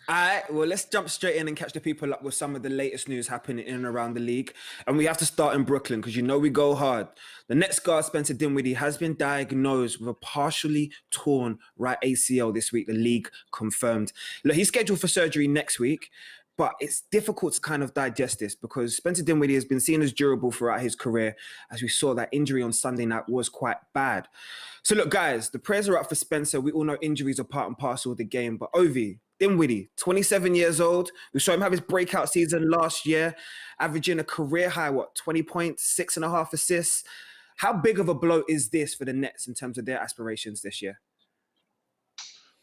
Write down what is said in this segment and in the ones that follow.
All right, well, let's jump straight in and catch the people up with some of the latest news happening in and around the league. And we have to start in Brooklyn because you know we go hard. The Nets guard Spencer Dinwiddie has been diagnosed with a partially torn right ACL this week, the league confirmed. Look, he's scheduled for surgery next week, but it's difficult to kind of digest this because Spencer Dinwiddie has been seen as durable throughout his career. As we saw, that injury on Sunday night was quite bad. So look, guys, the prayers are up for Spencer. We all know injuries are part and parcel of the game, but Ovie, Dinwiddie, 27 years old. We saw him have his breakout season last year, averaging a career high, 20 points, 6.5 assists. How big of a blow is this for the Nets in terms of their aspirations this year?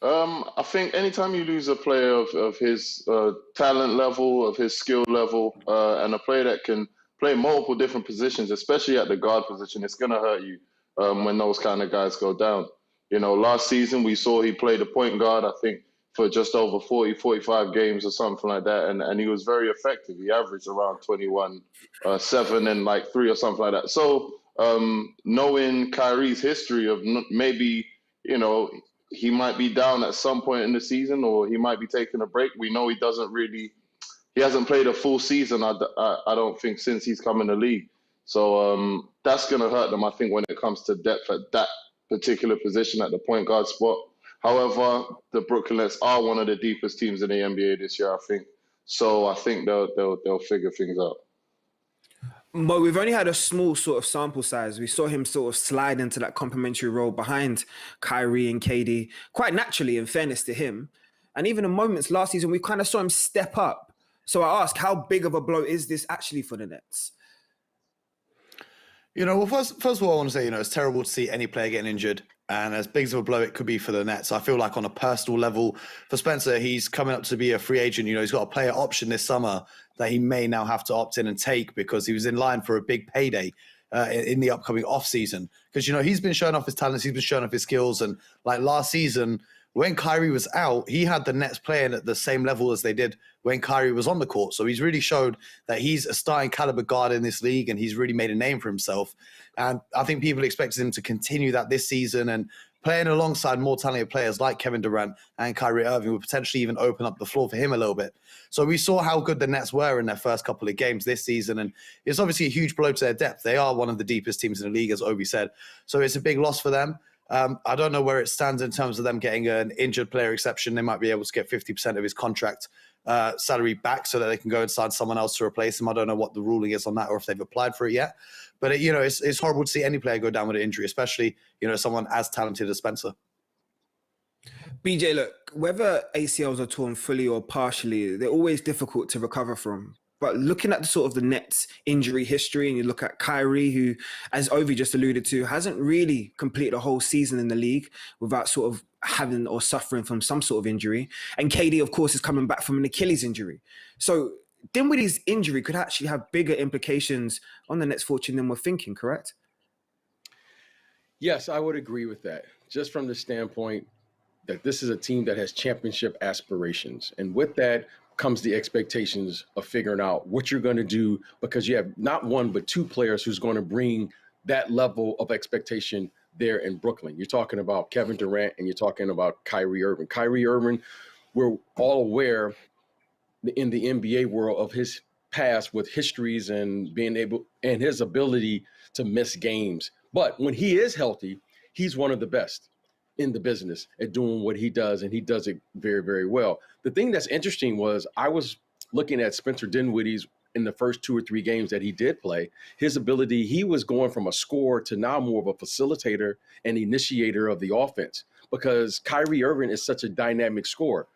I think anytime you lose a player of his talent level, of his skill level, and a player that can play multiple different positions, especially at the guard position, it's going to hurt you when those kind of guys go down. You know, last season we saw he played a point guard, I think, for just over 40, 45 games or something like that. And he was very effective. He averaged around 21, 7 and like 3 or something like that. So knowing Kyrie's history of maybe, you know, he might be down at some point in the season or he might be taking a break. We know he hasn't played a full season, I don't think, since he's come in the league. So that's going to hurt them, I think, when it comes to depth at that particular position at the point guard spot. However, the Brooklyn Nets are one of the deepest teams in the NBA this year, I think. So I think they'll figure things out. But we've only had a small sort of sample size. We saw him sort of slide into that complementary role behind Kyrie and KD quite naturally, in fairness to him. And even in moments last season, we kind of saw him step up. So I ask, how big of a blow is this actually for the Nets? You know, well, first of all, I want to say, you know, it's terrible to see any player getting injured. And as big of a blow it could be for the Nets, I feel like on a personal level, for Spencer, he's coming up to be a free agent. You know, he's got a player option this summer that he may now have to opt in and take because he was in line for a big payday in the upcoming offseason. Because, you know, he's been showing off his talents, he's been showing off his skills. And like last season, when Kyrie was out, he had the Nets playing at the same level as they did when Kyrie was on the court. So he's really showed that he's a starting caliber guard in this league and he's really made a name for himself. And I think people expected him to continue that this season, and playing alongside more talented players like Kevin Durant and Kyrie Irving would potentially even open up the floor for him a little bit. So we saw how good the Nets were in their first couple of games this season, and it's obviously a huge blow to their depth. They are one of the deepest teams in the league, as Ovie said. So it's a big loss for them. I don't know where it stands in terms of them getting an injured player exception. They might be able to get 50% of his contract salary back so that they can go and sign someone else to replace him. I don't know what the ruling is on that or if they've applied for it yet. But, you know, it's horrible to see any player go down with an injury, especially, you know, someone as talented as Spencer. BJ, look, whether ACLs are torn fully or partially, they're always difficult to recover from. But looking at the sort of the Nets injury history, and you look at Kyrie, who, as Ovie just alluded to, hasn't really completed a whole season in the league without sort of having or suffering from some sort of injury. And KD, of course, is coming back from an Achilles injury. So Dinwiddie's injury could actually have bigger implications on the Nets' fortune than we're thinking, correct? Yes, I would agree with that. Just from the standpoint that this is a team that has championship aspirations. And with that comes the expectations of figuring out what you're going to do, because you have not one, but two players who's going to bring that level of expectation there in Brooklyn. You're talking about Kevin Durant and you're talking about Kyrie Irving. Kyrie Irving, we're all aware in the NBA world of his past with histories and being able and his ability to miss games. But when he is healthy, he's one of the best in the business at doing what he does, and he does it very, very well. The thing that's interesting was I was looking at Spencer Dinwiddie's in the first 2 or 3 games that he did play, his ability, he was going from a scorer to now more of a facilitator and initiator of the offense, because Kyrie Irving is such a dynamic scorer.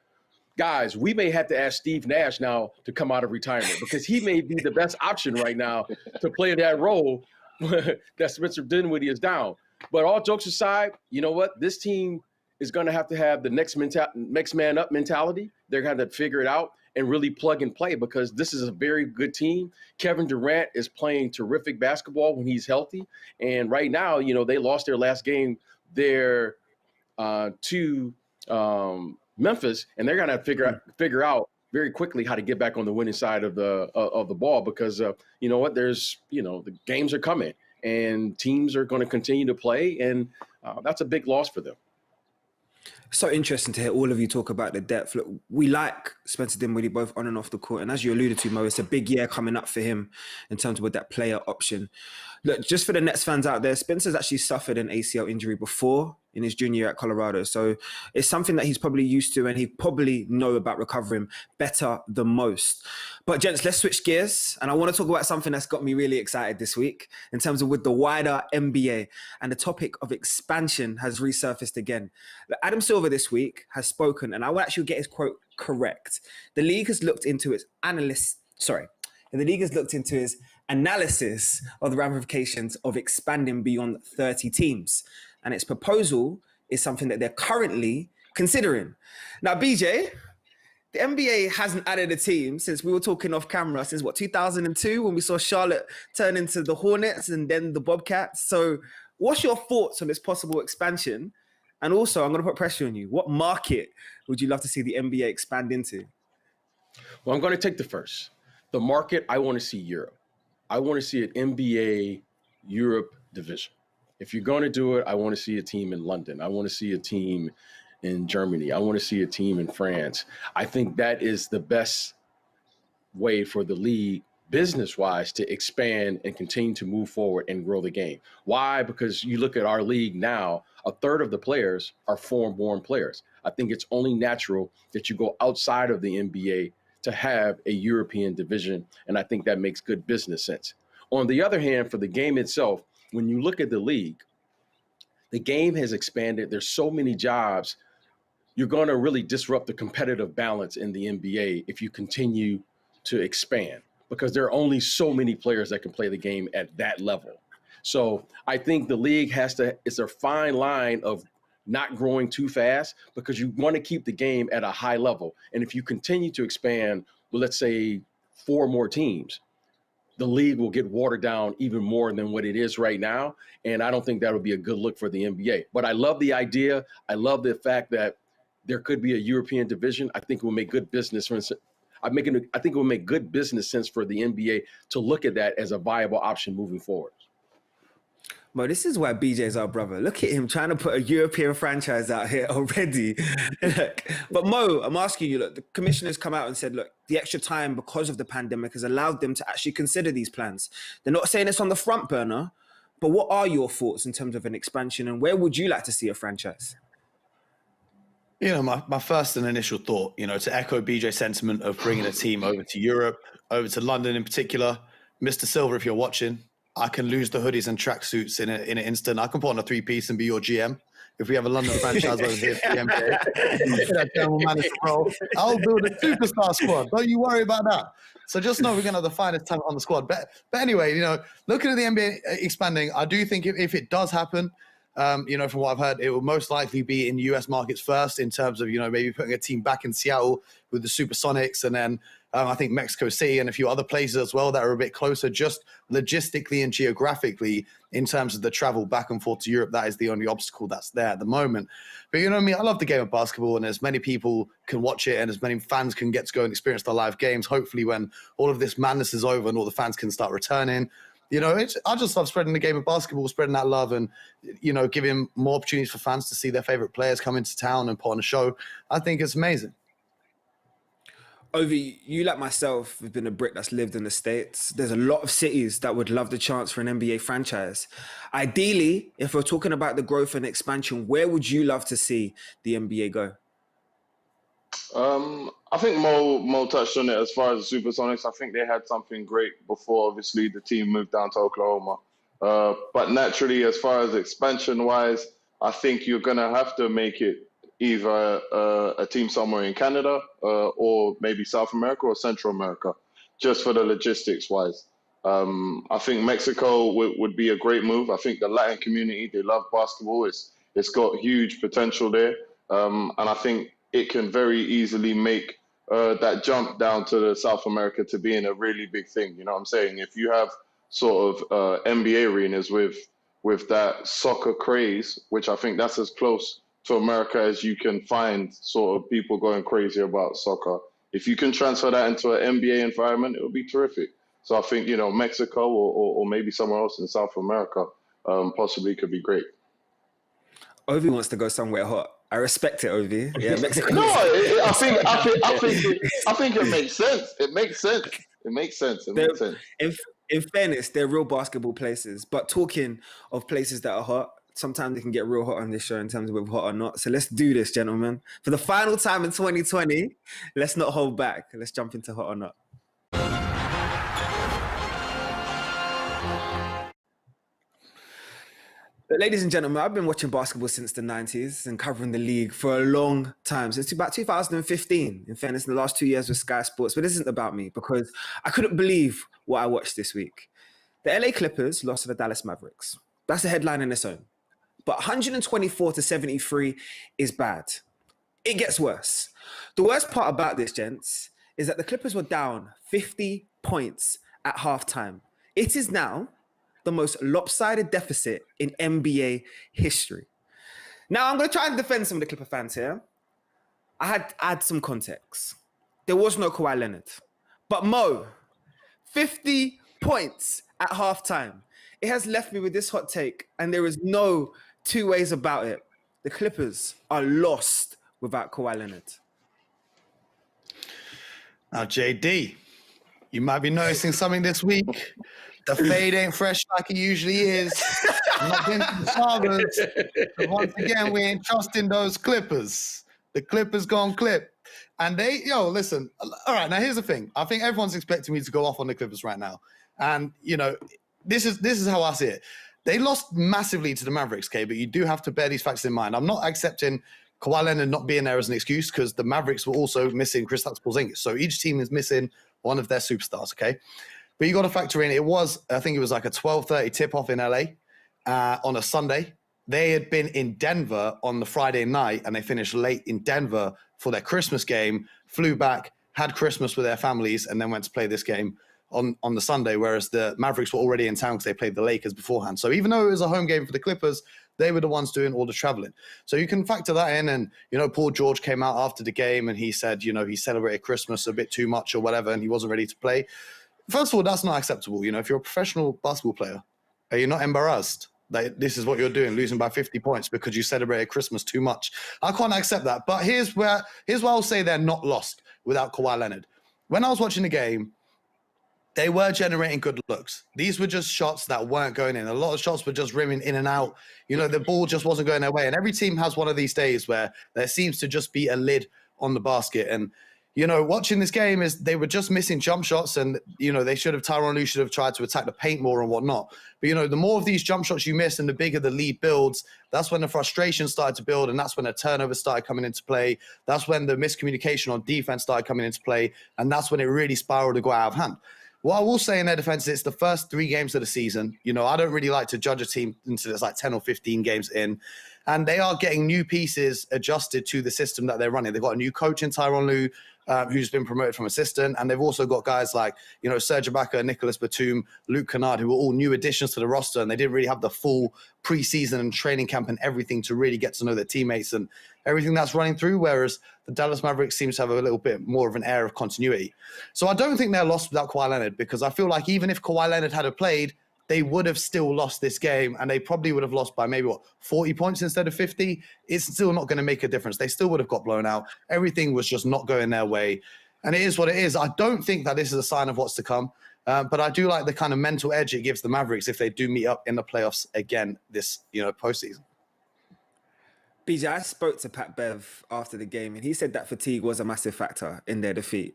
Guys, we may have to ask Steve Nash now to come out of retirement, because he may be the best option right now to play that role that Spencer Dinwiddie is down. But all jokes aside, you know what? This team is going to have the next man up mentality. They're going to have to figure it out and really plug and play, because this is a very good team. Kevin Durant is playing terrific basketball when he's healthy. And right now, you know, they lost their last game there to Memphis, and they're going to figure out very quickly how to get back on the winning side of the ball, because you know what? The games are coming and teams are going to continue to play, and that's a big loss for them. So interesting to hear all of you talk about the depth. Look, we like Spencer Dinwiddie both on and off the court. And as you alluded to, Mo, it's a big year coming up for him in terms of with that player option. Look, just for the Nets fans out there, Spencer's actually suffered an ACL injury before in his junior year at Colorado. So it's something that he's probably used to and he probably know about recovering better than most. But gents, let's switch gears. And I want to talk about something that's got me really excited this week in terms of with the wider NBA, and the topic of expansion has resurfaced again. Adam Silver this week has spoken, and I will actually get his quote correct. The league has looked into its analysis of the ramifications of expanding beyond 30 teams. And its proposal is something that they're currently considering. Now, BJ, the NBA hasn't added a team since we were talking off camera, since 2002, when we saw Charlotte turn into the Hornets and then the Bobcats. So what's your thoughts on this possible expansion? And also, I'm going to put pressure on you. What market would you love to see the NBA expand into? Well, I'm going to take the first. The market, I want to see Europe. I want to see an NBA Europe division. If you're going to do it, I want to see a team in London. I want to see a team in Germany. I want to see a team in France. I think that is the best way for the league, business-wise, to expand and continue to move forward and grow the game. Why? Because you look at our league now, a third of the players are foreign-born players. I think it's only natural that you go outside of the NBA to have a European division, and I think that makes good business sense. On the other hand, for the game itself, when you look at the league, the game has expanded. There's so many jobs. You're going to really disrupt the competitive balance in the NBA if you continue to expand, because there are only so many players that can play the game at that level. So I think the league it's a fine line of not growing too fast, because you want to keep the game at a high level. And if you continue to expand, well, let's say 4 more teams, the league will get watered down even more than what it is right now. And I don't think that would be a good look for the NBA. But I love the idea. I love the fact that there could be a European division. I think it will make good business sense. I think it will make good business sense for the NBA to look at that as a viable option moving forward. Mo, this is why BJ's our brother. Look at him trying to put a European franchise out here already. But Mo, I'm asking you, look, the commissioners come out and said, look, the extra time because of the pandemic has allowed them to actually consider these plans. They're not saying it's on the front burner, but what are your thoughts in terms of an expansion, and where would you like to see a franchise? You know, my first and initial thought, you know, to echo BJ's sentiment of bringing a team over to Europe, over to London in particular. Mr. Silver, if you're watching, I can lose the hoodies and tracksuits in an instant. I can put on a 3-piece and be your GM. If we have a London franchise over here for the NBA, that general manager role, I'll build a superstar squad. Don't you worry about that. So just know we're going to have the finest talent on the squad. But anyway, you know, looking at the NBA expanding, I do think if it does happen, you know, from what I've heard, it will most likely be in US markets first, in terms of, you know, maybe putting a team back in Seattle with the Supersonics, and then I think Mexico City and a few other places as well that are a bit closer, just logistically and geographically, in terms of the travel back and forth to Europe. That is the only obstacle that's there at the moment. But you know what I mean? I love the game of basketball, and as many people can watch it and as many fans can get to go and experience the live games, hopefully when all of this madness is over and all the fans can start returning. You know, I just love spreading the game of basketball, spreading that love, and, you know, giving more opportunities for fans to see their favorite players come into town and put on a show. I think it's amazing. Ovie, you like myself have been a Brit that's lived in the States. There's a lot of cities that would love the chance for an NBA franchise. Ideally, if we're talking about the growth and expansion, where would you love to see the NBA go? I think Mo touched on it as far as the Supersonics. I think they had something great before, obviously, the team moved down to Oklahoma. But naturally, as far as expansion-wise, I think you're going to have to make it either a team somewhere in Canada or maybe South America or Central America, just for the logistics-wise. I think Mexico would be a great move. I think the Latin community, they love basketball. It's got huge potential there. And I think it can very easily make that jump down to the South America to being a really big thing. You know what I'm saying? If you have sort of NBA arenas with that soccer craze, which I think that's as close to America as you can find sort of people going crazy about soccer. If you can transfer that into an NBA environment, it would be terrific. So I think, you know, Mexico or maybe somewhere else in South America possibly could be great. Ovie wants to go somewhere hot. I respect it, Ovie. Yeah, Mexico. No, I think it makes sense. It makes sense. It makes sense. It makes sense. In fairness, they're real basketball places. But talking of places that are hot, sometimes they can get real hot on this show in terms of whether hot or not. So let's do this, gentlemen. For the final time in 2020, let's not hold back. Let's jump into hot or not. But ladies and gentlemen, I've been watching basketball since the 90s and covering the league for a long time. Since about 2015. In fairness, in the last 2 years with Sky Sports. But this isn't about me because I couldn't believe what I watched this week. The LA Clippers lost to the Dallas Mavericks. That's a headline in its own. But 124-73 is bad. It gets worse. The worst part about this, gents, is that the Clippers were down 50 points at halftime. It is now the most lopsided deficit in NBA history. Now, I'm going to try and defend some of the Clipper fans here. I had to add some context. There was no Kawhi Leonard. But Mo, 50 points at halftime. It has left me with this hot take, and there is no two ways about it. The Clippers are lost without Kawhi Leonard. Now, JD, you might be noticing something this week. The fade ain't fresh like it usually is. I'm not been to the Sagas. But once again, we ain't trusting those Clippers. The Clippers gone clip. And listen. All right, now here's the thing. I think everyone's expecting me to go off on the Clippers right now. And, this is how I see it. They lost massively to the Mavericks, okay? But you do have to bear these facts in mind. I'm not accepting Kawhi Leonard not being there as an excuse because the Mavericks were also missing Kristaps Porzingis. So each team is missing one of their superstars, okay? But you got to factor in, I think it was like a 12:30 tip-off in LA on a Sunday. They had been in Denver on the Friday night, and they finished late in Denver for their Christmas game, flew back, had Christmas with their families, and then went to play this game on the Sunday, whereas the Mavericks were already in town because they played the Lakers beforehand. So even though it was a home game for the Clippers, they were the ones doing all the traveling. So you can factor that in. And, Paul George came out after the game and he said, he celebrated Christmas a bit too much or whatever, and he wasn't ready to play. First of all, that's not acceptable. If you're a professional basketball player, are you not embarrassed that this is what you're doing, losing by 50 points because you celebrated Christmas too much? I can't accept that. But here's why I'll say they're not lost without Kawhi Leonard. When I was watching the game, they were generating good looks. These were just shots that weren't going in. A lot of shots were just rimming in and out. The ball just wasn't going their way. And every team has one of these days where there seems to just be a lid on the basket. And, watching this game is they were just missing jump shots and, Tyronn Lue should have tried to attack the paint more and whatnot. But, the more of these jump shots you miss and the bigger the lead builds, that's when the frustration started to build and that's when the turnovers started coming into play. That's when the miscommunication on defense started coming into play. And that's when it really spiraled to go out of hand. What I will say in their defense is it's the first 3 games of the season. I don't really like to judge a team until it's like 10 or 15 games in. And they are getting new pieces adjusted to the system that they're running. They've got a new coach in Tyronn Lue, who's been promoted from assistant. And they've also got guys like, Serge Ibaka, Nicholas Batum, Luke Kennard, who were all new additions to the roster. And they didn't really have the full preseason and training camp and everything to really get to know their teammates and everything that's running through. Whereas the Dallas Mavericks seems to have a little bit more of an air of continuity. So I don't think they're lost without Kawhi Leonard because I feel like even if Kawhi Leonard had played, they would have still lost this game and they probably would have lost by maybe 40 points instead of 50. It's still not going to make a difference. They still would have got blown out. Everything was just not going their way. And it is what it is. I don't think that this is a sign of what's to come. But I do like the kind of mental edge it gives the Mavericks if they do meet up in the playoffs again this, postseason. BJ, I spoke to Pat Bev after the game and he said that fatigue was a massive factor in their defeat.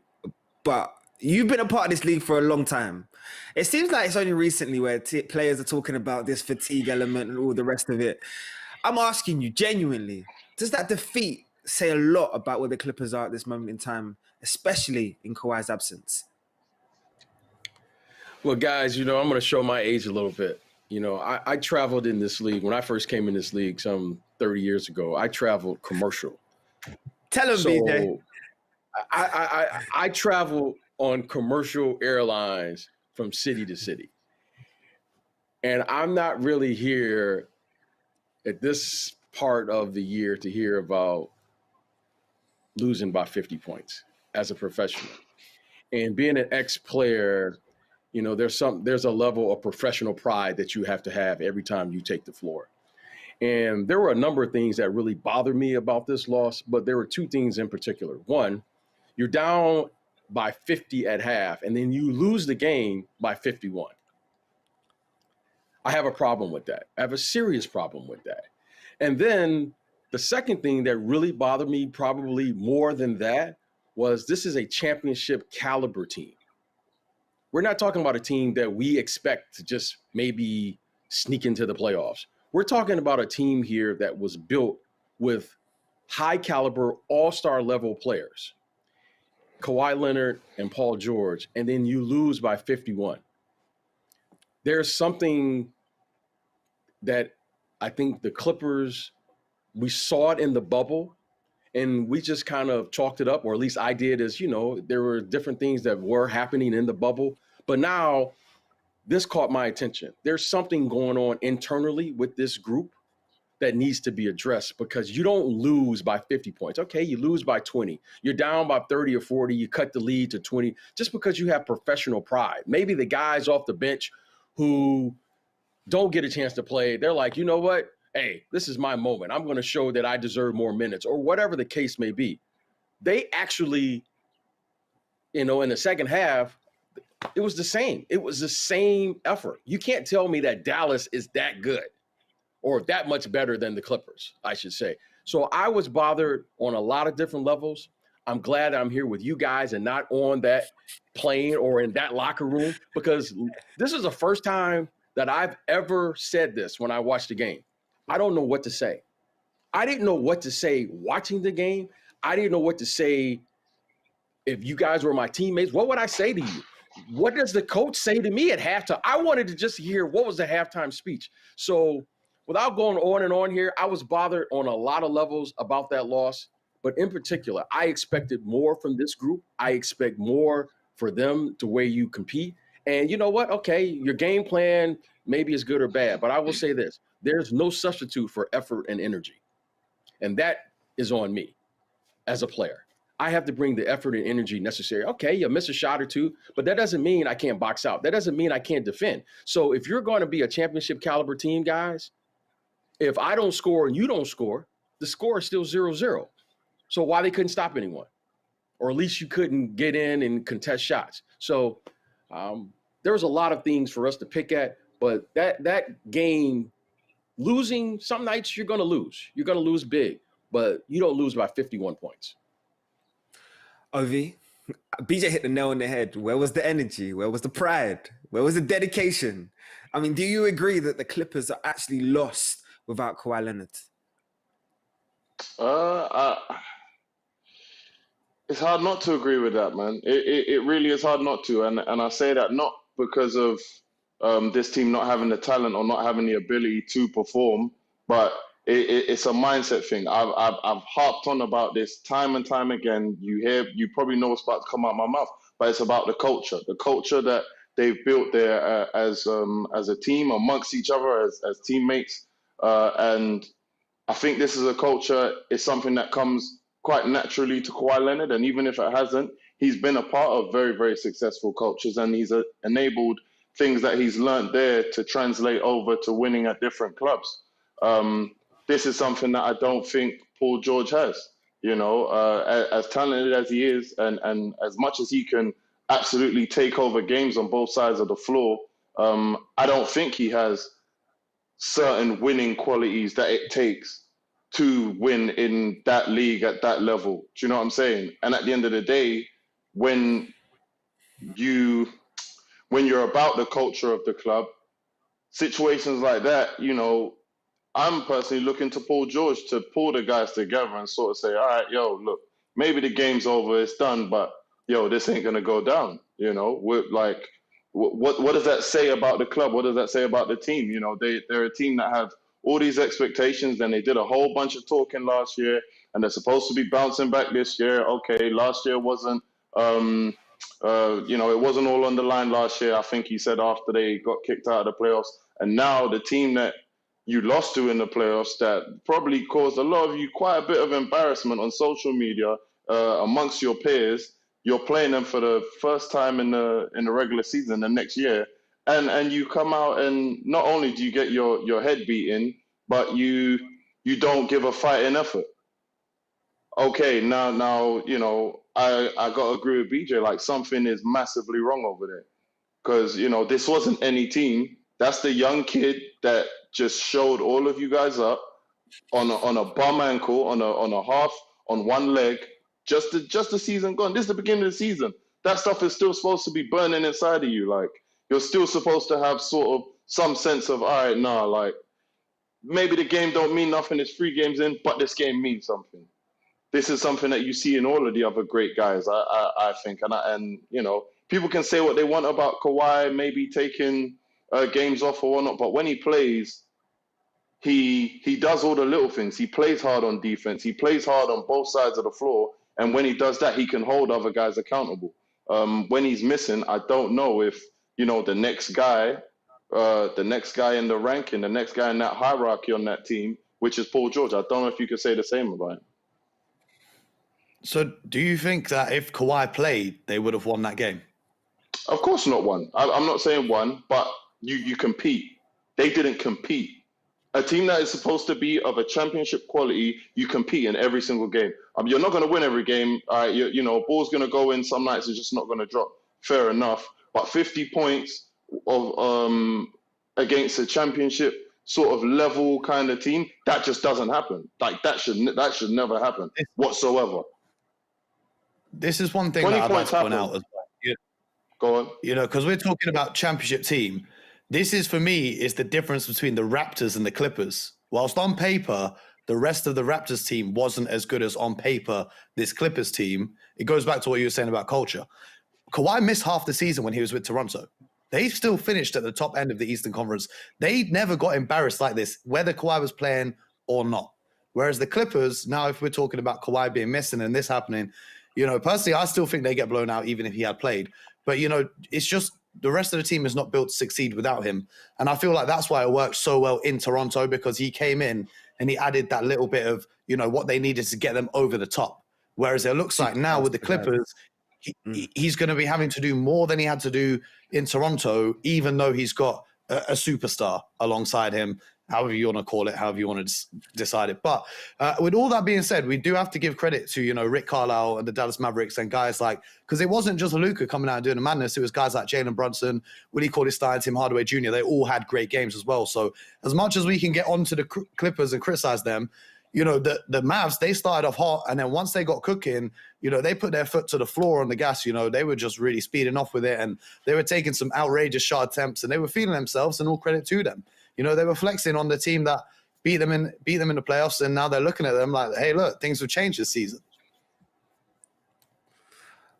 But you've been a part of this league for a long time. It seems like it's only recently where players are talking about this fatigue element and all the rest of it. I'm asking you genuinely, does that defeat say a lot about where the Clippers are at this moment in time, especially in Kawhi's absence? Well, guys, I'm going to show my age a little bit. I traveled in this league. When I first came in this league some 30 years ago, I traveled commercial. Tell him, BJ. I traveled on commercial airlines from city to city. And I'm not really here at this part of the year to hear about losing by 50 points as a professional. And being an ex-player, there's a level of professional pride that you have to have every time you take the floor. And there were a number of things that really bothered me about this loss, but there were two things in particular. One, you're down by 50 at half, and then you lose the game by 51. I have a problem with that. I have a serious problem with that. And then the second thing that really bothered me, probably more than that, was this is a championship caliber team. We're not talking about a team that we expect to just maybe sneak into the playoffs. We're talking about a team here that was built with high caliber, all-star level players, Kawhi Leonard and Paul George, and then you lose by 51. There's something that I think the Clippers, we saw it in the bubble, and we just kind of chalked it up, or at least I did, as, there were different things that were happening in the bubble. But now this caught my attention. There's something going on internally with this group that needs to be addressed, because you don't lose by 50 points. Okay, you lose by 20. You're down by 30 or 40. You cut the lead to 20 just because you have professional pride. Maybe the guys off the bench who don't get a chance to play, they're like, you know what? Hey, this is my moment. I'm going to show that I deserve more minutes, or whatever the case may be. They actually, in the second half, it was the same. It was the same effort. You can't tell me that Dallas is that good or that much better than the Clippers, I should say. So I was bothered on a lot of different levels. I'm glad I'm here with you guys and not on that plane or in that locker room, because this is the first time that I've ever said this when I watched the game. I don't know what to say. I didn't know what to say watching the game. I didn't know what to say if you guys were my teammates. What would I say to you? What does the coach say to me at halftime? I wanted to just hear what was the halftime speech. So without going on and on here, I was bothered on a lot of levels about that loss. But in particular, I expected more from this group. I expect more for them the way you compete. And you know what? Okay, your game plan maybe is good or bad, but I will say this. There's no substitute for effort and energy. And that is on me as a player. I have to bring the effort and energy necessary. Okay, you miss a shot or two, but that doesn't mean I can't box out. That doesn't mean I can't defend. So if you're going to be a championship caliber team, guys, if I don't score and you don't score, the score is still 0-0. So why they couldn't stop anyone? Or at least you couldn't get in and contest shots. So there was a lot of things for us to pick at, but that game, losing, some nights you're going to lose. You're going to lose big, but you don't lose by 51 points. Ovie, BJ hit the nail on the head. Where was the energy? Where was the pride? Where was the dedication? I mean, do you agree that the Clippers are actually lost without Kawhi Leonard? It's hard not to agree with that, man. It really is hard not to. And I say that not because of this team not having the talent or not having the ability to perform, but it's a mindset thing. I've harped on about this time and time again. You probably know what's about to come out of my mouth, but it's about the culture that they've built there as a team amongst each other, as teammates. And I think this is a culture, it's something that comes quite naturally to Kawhi Leonard. And even if it hasn't, he's been a part of very, very successful cultures, and he's enabled things that he's learned there to translate over to winning at different clubs. This is something that I don't think Paul George has. As talented as he is, and as much as he can absolutely take over games on both sides of the floor, I don't think he has certain winning qualities that it takes to win in that league at that level. Do you know what I'm saying? And at the end of the day, when you're about the culture of the club, situations like that, I'm personally looking to Paul George to pull the guys together and sort of say, all right, look, maybe the game's over, it's done, but this ain't gonna go down. We're like, what does that say about the club? What does that say about the team? They're a team that have all these expectations, and they did a whole bunch of talking last year, and they're supposed to be bouncing back this year. Okay, last year wasn't, it wasn't all on the line last year. I think he said after they got kicked out of the playoffs, and now the team that you lost to in the playoffs that probably caused a lot of you quite a bit of embarrassment on social media amongst your peers. You're playing them for the first time in the regular season the next year, and you come out and not only do you get your head beaten, but you don't give a fighting effort. Okay, now I got to agree with BJ. Like, something is massively wrong over there, because this wasn't any team. That's the young kid that just showed all of you guys up on a bum ankle, on a half, on one leg. Just the season gone. This is the beginning of the season. That stuff is still supposed to be burning inside of you. Like, you're still supposed to have sort of some sense of, all right, nah, like, maybe the game don't mean nothing. It's 3 games in, but this game means something. This is something that you see in all of the other great guys, I think. And people can say what they want about Kawhi, maybe taking games off or whatnot, but when he plays, he does all the little things. He plays hard on defense. He plays hard on both sides of the floor. And when he does that, he can hold other guys accountable. When he's missing, I don't know if, the next guy in the ranking, the next guy in that hierarchy on that team, which is Paul George, I don't know if you could say the same about him. So do you think that if Kawhi played, they would have won that game? Of course not won. I'm not saying won, but you compete. They didn't compete. A team that is supposed to be of a championship quality, you compete in every single game. You're not going to win every game. All right, ball's going to go in. Some nights it's just not going to drop. Fair enough. But 50 points of against a championship sort of level kind of team, that just doesn't happen. Like, that should never happen whatsoever. This is one thing that I'd like to point out as well. Go on. Because we're talking about championship team. This is, for me, is the difference between the Raptors and the Clippers. Whilst on paper, the rest of the Raptors team wasn't as good as on paper this Clippers team, it goes back to what you were saying about culture. Kawhi missed half the season when he was with Toronto. They still finished at the top end of the Eastern Conference. They never got embarrassed like this, whether Kawhi was playing or not. Whereas the Clippers, now if we're talking about Kawhi being missing and this happening, personally, I still think they get blown out even if he had played. But, it's just the rest of the team is not built to succeed without him. And I feel like that's why it worked so well in Toronto, because he came in and he added that little bit of, what they needed to get them over the top. Whereas it looks like now with the Clippers, he's going to be having to do more than he had to do in Toronto, even though he's got a superstar alongside him, however you want to call it, however you want to decide it. But with all that being said, we do have to give credit to, Rick Carlisle and the Dallas Mavericks and guys like, because it wasn't just Luka coming out and doing the madness. It was guys like Jalen Brunson, Willie Cauley-Stein, Tim Hardaway Jr. They all had great games as well. So as much as we can get onto the Clippers and criticize them, the Mavs, they started off hot, and then once they got cooking, they put their foot to the floor on the gas. They were just really speeding off with it, and they were taking some outrageous shot attempts, and they were feeling themselves, and all credit to them. They were flexing on the team that beat them in the playoffs, and now they're looking at them like, hey, look, things have changed this season.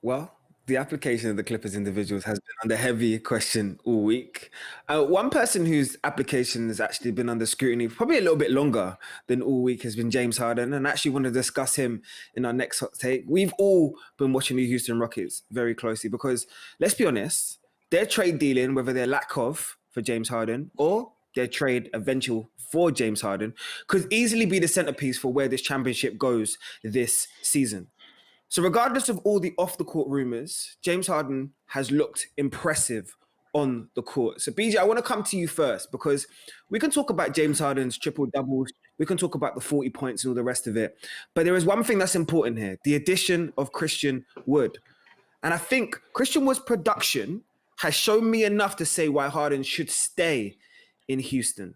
Well, the application of the Clippers individuals has been under heavy question all week. One person whose application has actually been under scrutiny probably a little bit longer than all week has been James Harden, and I actually want to discuss him in our next hot take. We've all been watching the Houston Rockets very closely because, let's be honest, their trade dealing, whether their lack of for James Harden or their trade eventual for James Harden, could easily be the centerpiece for where this championship goes this season. So regardless of all the off-the-court rumors, James Harden has looked impressive on the court. So BJ, I want to come to you first because we can talk about James Harden's triple-doubles. We can talk about the 40 points and all the rest of it. But there is one thing that's important here, the addition of Christian Wood. And I think Christian Wood's production has shown me enough to say why Harden should stay in Houston.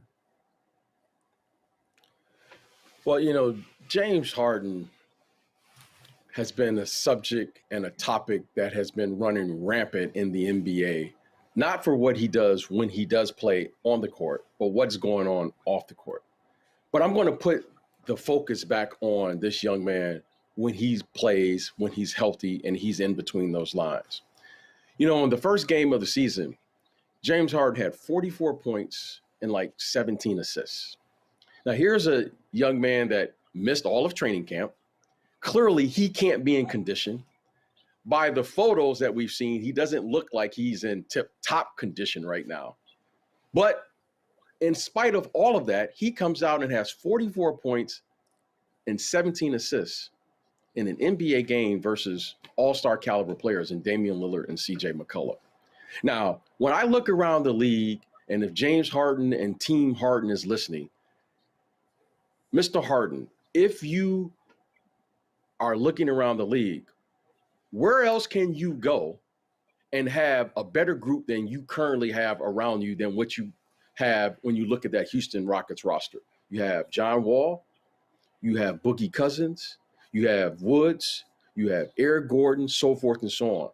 Well, James Harden has been a subject and a topic that has been running rampant in the NBA, not for what he does when he does play on the court, but what's going on off the court. But I'm going to put the focus back on this young man when he plays, when he's healthy, and he's in between those lines. In the first game of the season, James Harden had 44 points and like 17 assists. Now, here's a young man that missed all of training camp. Clearly, he can't be in condition. By the photos that we've seen, he doesn't look like he's in tip-top condition right now. But in spite of all of that, he comes out and has 44 points and 17 assists in an NBA game versus all-star caliber players in Damian Lillard and CJ McCullough. Now, when I look around the league, and if James Harden and Team Harden is listening, Mr. Harden, if you are looking around the league, where else can you go and have a better group than you currently have around you than what you have when you look at that Houston Rockets roster? You have John Wall, you have Boogie Cousins, you have Woods, you have Eric Gordon, so forth and so on.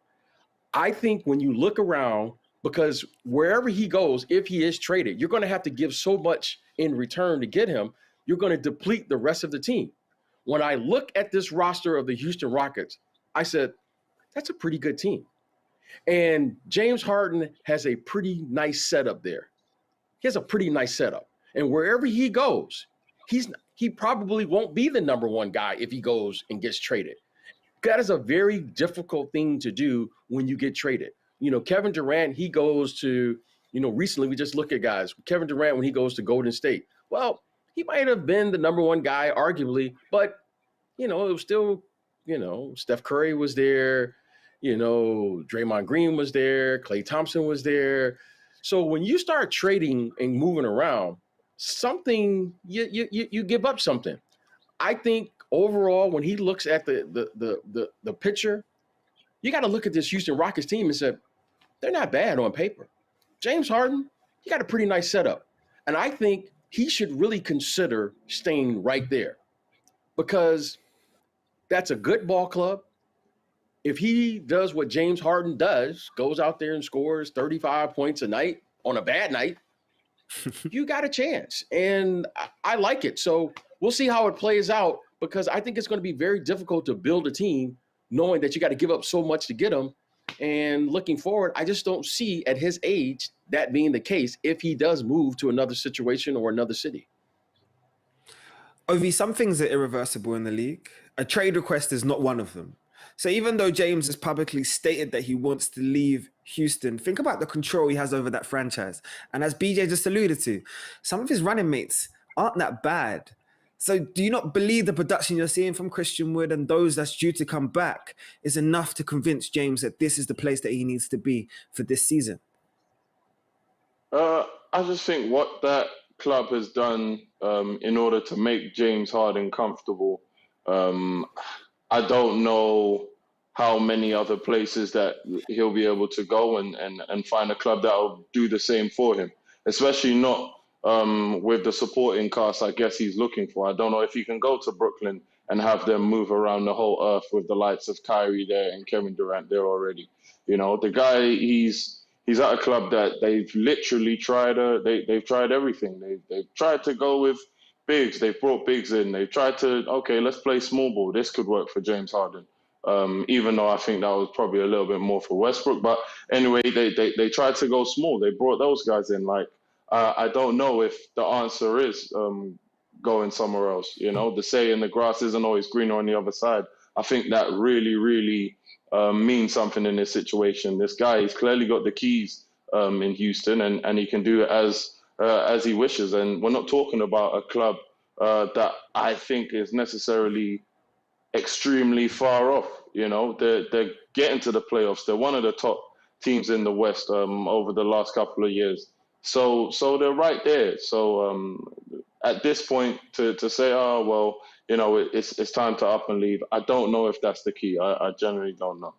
I think when you look around, because wherever he goes, if he is traded, you're going to have to give so much in return to get him. You're going to deplete the rest of the team. When I look at this roster of the Houston Rockets, I said, that's a pretty good team. And James Harden has a pretty nice setup there. He has a pretty nice setup. And wherever he goes, he probably won't be the number one guy if he goes and gets traded. That is a very difficult thing to do when you get traded. Kevin Durant, he goes to, recently we just look at guys. Kevin Durant, when he goes to Golden State, well, he might have been the number one guy, arguably, but, it was still, Steph Curry was there, Draymond Green was there, Klay Thompson was there. So when you start trading and moving around, something, you give up something. I think overall, when he looks at the picture, you got to look at this Houston Rockets team and say, they're not bad on paper. James Harden, he got a pretty nice setup. And I think he should really consider staying right there because that's a good ball club. If he does what James Harden does, goes out there and scores 35 points a night on a bad night, you got a chance. And I like it. So we'll see how it plays out because I think it's going to be very difficult to build a team knowing that you got to give up so much to get them. And looking forward, I just don't see at his age that being the case if he does move to another situation or another city. Ovie, some things are irreversible in the league. A trade request is not one of them. So even though James has publicly stated that he wants to leave Houston, think about the control he has over that franchise. And as BJ just alluded to, some of his running mates aren't that bad. So do you not believe the production you're seeing from Christian Wood and those that's due to come back is enough to convince James that this is the place that he needs to be for this season? I just think what that club has done in order to make James Harden comfortable, I don't know how many other places that he'll be able to go and find a club that will do the same for him, especially not with the supporting cast I guess he's looking for. I don't know if he can go to Brooklyn and have them move around the whole earth with the likes of Kyrie there and Kevin Durant there already. The guy, he's at a club that they've literally tried. They've tried everything. They've tried to go with bigs. They've brought bigs in. They've tried to, okay, let's play small ball. This could work for James Harden. Even though I think that was probably a little bit more for Westbrook. But anyway, they tried to go small. They brought those guys in. I don't know if the answer is going somewhere else. The saying the grass isn't always greener on the other side. I think that really, really means something in this situation. This guy, he's clearly got the keys in Houston, and he can do it as he wishes. And we're not talking about a club that I think is necessarily extremely far off. They're getting to the playoffs. They're one of the top teams in the West over the last couple of years. So they're right there. So at this point, to say, oh well, it's time to up and leave. I don't know if that's the key. I generally don't know.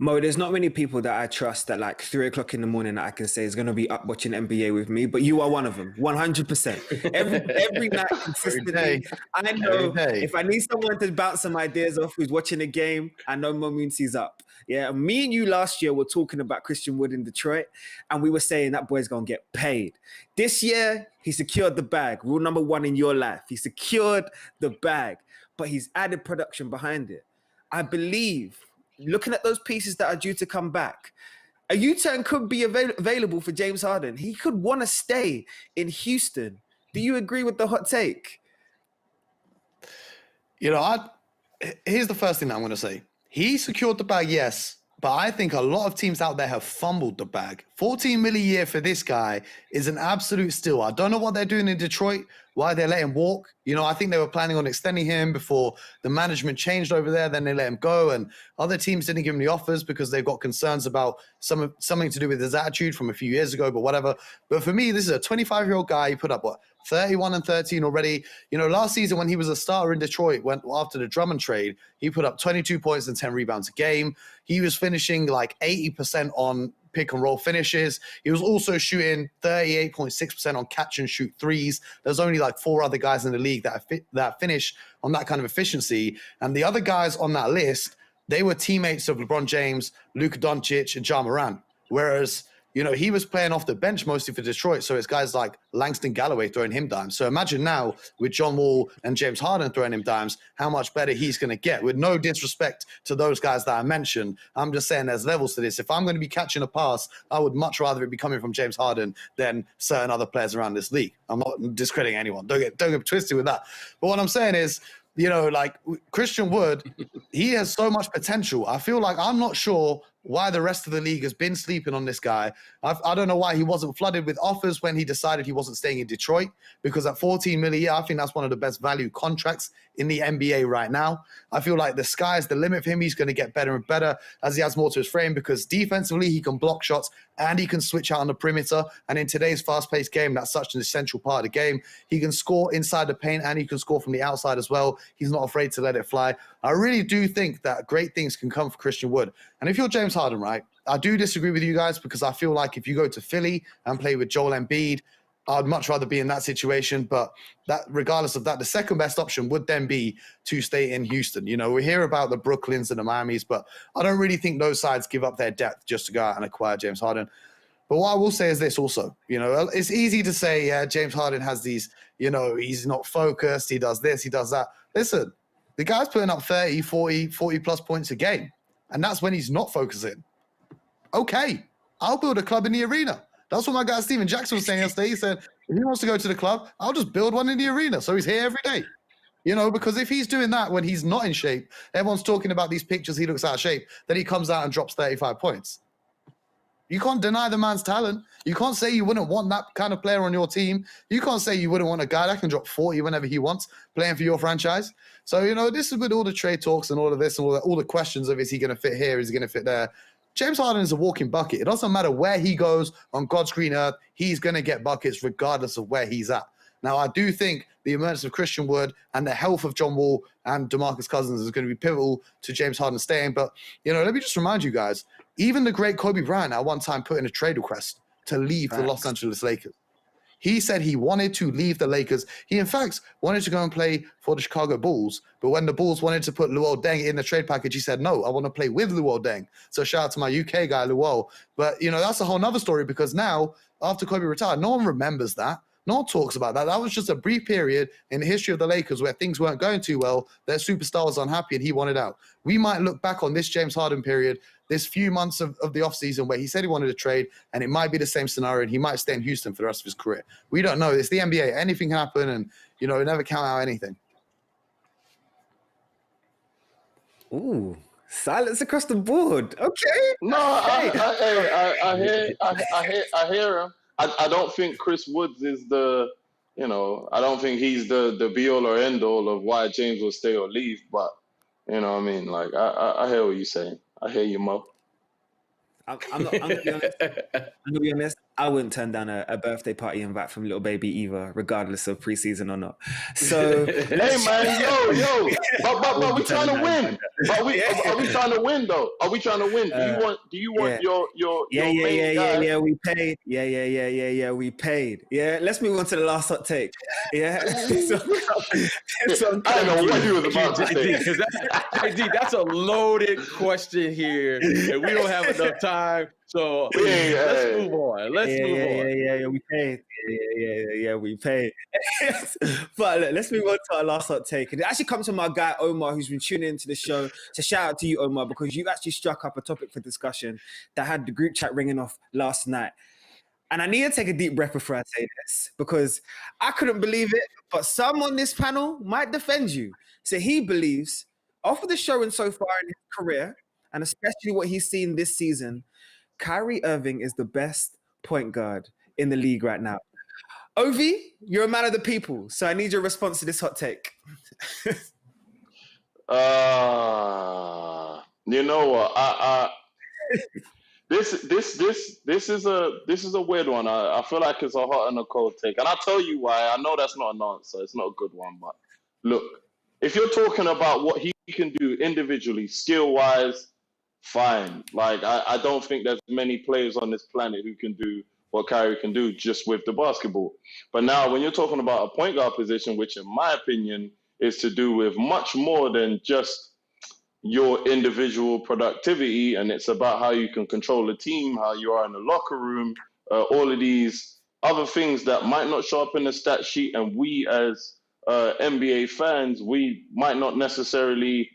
Mo, there's not many people that I trust that 3 o'clock in the morning that I can say is going to be up watching NBA with me, but you are one of them, 100%. Every night, consistently. I know if I need someone to bounce some ideas off who's watching a game, I know Mo Mooncey's up. Yeah, me and you last year were talking about Christian Wood in Detroit, and we were saying that boy's going to get paid. This year, he secured the bag. Rule number 1 in your life. He secured the bag, but he's added production behind it. I believe, looking at those pieces that are due to come back, a U-turn could be available for James Harden. He could want to stay in Houston. Do you agree with the hot take? Here's the first thing that I'm going to say. He secured the bag, yes, but I think a lot of teams out there have fumbled the bag. $14 million a year for this guy is an absolute steal. I don't know what they're doing in Detroit, why they let him walk. You know, I think they were planning on extending him before the management changed over there. Then they let him go, and other teams didn't give him the offers because they've got concerns about something to do with his attitude from a few years ago, but whatever. But for me, this is a 25-year-old guy. He put up, 31 and 13 already. You know, last season when he was a starter in Detroit, after the Drummond trade, he put up 22 points and 10 rebounds a game. He was finishing like 80% on pick and roll finishes. He was also shooting 38.6% on catch and shoot threes. There's only like 4 other guys in the league that finish on that kind of efficiency. And the other guys on that list, they were teammates of LeBron James, Luka Doncic, and Ja Morant. Whereas, you know, he was playing off the bench mostly for Detroit. So it's guys like Langston Galloway throwing him dimes. So imagine now with John Wall and James Harden throwing him dimes, how much better he's going to get. With no disrespect to those guys that I mentioned, I'm just saying there's levels to this. If I'm going to be catching a pass, I would much rather it be coming from James Harden than certain other players around this league. I'm not discrediting anyone. Don't get twisted with that. But what I'm saying is, you know, like Christian Wood, he has so much potential. I feel like I'm not sure why the rest of the league has been sleeping on this guy. I don't know why he wasn't flooded with offers when he decided he wasn't staying in Detroit, because at $14 million a year, I think that's one of the best value contracts in the NBA right now. I feel like the sky's the limit for him. He's going to get better and better as he has more to his frame, because defensively he can block shots and he can switch out on the perimeter. And in today's fast-paced game, that's such an essential part of the game. He can score inside the paint and he can score from the outside as well. He's not afraid to let it fly. I really do think that great things can come for Christian Wood. And if you're James Harden, right, I do disagree with you guys, because I feel like if you go to Philly and play with Joel Embiid, I'd much rather be in that situation. But that, regardless of that, the second best option would then be to stay in Houston. You know, we hear about the Brooklyns and the Miamis, but I don't really think those sides give up their depth just to go out and acquire James Harden. But what I will say is this also, you know, it's easy to say, yeah, James Harden has these, you know, he's not focused, he does this, he does that. Listen, the guy's putting up 30, 40 plus points a game, and that's when he's not focusing. Okay, I'll build a club in the arena. That's what my guy Steven Jackson was saying yesterday. He said, if he wants to go to the club, I'll just build one in the arena. So he's here every day. You know, because if he's doing that when he's not in shape, everyone's talking about these pictures, he looks out of shape, then he comes out and drops 35 points. You can't deny the man's talent. You can't say you wouldn't want that kind of player on your team. You can't say you wouldn't want a guy that can drop 40 whenever he wants playing for your franchise. So, you know, this is with all the trade talks and all of this and all the questions of, is he going to fit here? Is he going to fit there? James Harden is a walking bucket. It doesn't matter where he goes on God's green earth. He's going to get buckets regardless of where he's at. Now, I do think the emergence of Christian Wood and the health of John Wall and DeMarcus Cousins is going to be pivotal to James Harden staying. But, you know, let me just remind you guys, even the great Kobe Bryant at one time put in a trade request to leave the Los Angeles Lakers. He said he wanted to leave the Lakers. He, in fact, wanted to go and play for the Chicago Bulls. But when the Bulls wanted to put Luol Deng in the trade package, he said, no, I want to play with Luol Deng. So shout out to my UK guy, Luol. But, you know, that's a whole nother story, because now, after Kobe retired, no one remembers that. No one talks about that. That was just a brief period in the history of the Lakers where things weren't going too well. Their superstar was unhappy and he wanted out. We might look back on this James Harden period, this few months of the offseason where he said he wanted to trade, and it might be the same scenario, and he might stay in Houston for the rest of his career. We don't know. It's the NBA. Anything can happen, and, you know, never count out anything. Ooh, silence across the board. Okay. No, I hear him. I don't think Chris Woods is the, you know, I don't think he's the be all or end all of why James will stay or leave. But, you know what I mean? Like, I hear what you're saying. I hear you, Mo. I'm gonna be honest. I wouldn't turn down a birthday party invite from little baby either, regardless of preseason or not. So, hey man, yo, but we trying to win. But are we trying to win though? Are we trying to win? Do you want your main guy? Yeah, we paid. Yeah, we paid. Yeah, let's move on to the last hot take. Yeah, so I don't know what you was about to say. Jaydee, that's a loaded question here, and we don't have enough time. So let's move on. Yeah, we paid. Yeah, we paid. But look, let's move on to our last hot take. And it actually comes from my guy, Omar, who's been tuning into the show. So shout out to you, Omar, because you've actually struck up a topic for discussion that had the group chat ringing off last night. And I need to take a deep breath before I say this, because I couldn't believe it, but some on this panel might defend you. So he believes, off of the showing so far in his career, and especially what he's seen this season, Kyrie Irving is the best point guard in the league right now. Ovie, you're a man of the people, so I need your response to this hot take. You know what? This is a weird one. I feel like it's a hot and a cold take, and I'll tell you why. I know that's not an answer. It's not a good one, but look, if you're talking about what he can do individually, skill wise, fine. Like I don't think there's many players on this planet who can do what Kyrie can do just with the basketball. But now, when you're talking about a point guard position, which in my opinion is to do with much more than just your individual productivity, and it's about how you can control the team, how you are in the locker room, all of these other things that might not show up in the stat sheet, and we as NBA fans, we might not necessarily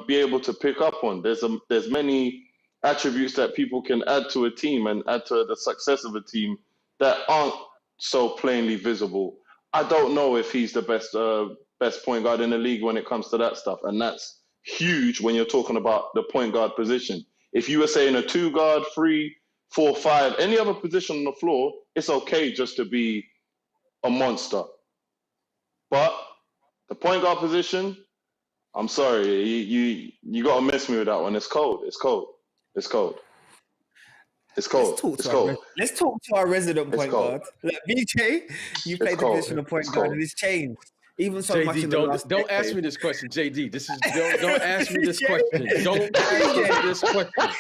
be able to pick up on. There's many attributes that people can add to a team and add to the success of a team that aren't so plainly visible. I don't know if he's the best point guard in the league when it comes to that stuff, and that's huge when you're talking about the point guard position. If you were saying a 2 guard, 3, 4, 5, any other position on the floor, it's okay just to be a monster. But the point guard position, I'm sorry, you got to miss me with that one. It's cold. It's cold. It's cold. It's cold. Let's talk to our resident point guard. Like, BJ, you played the position of point guard, and it's changed. Even so JD, much in the last don't decade. ask me this question, JD. Don't ask me this question. Don't ask me this question.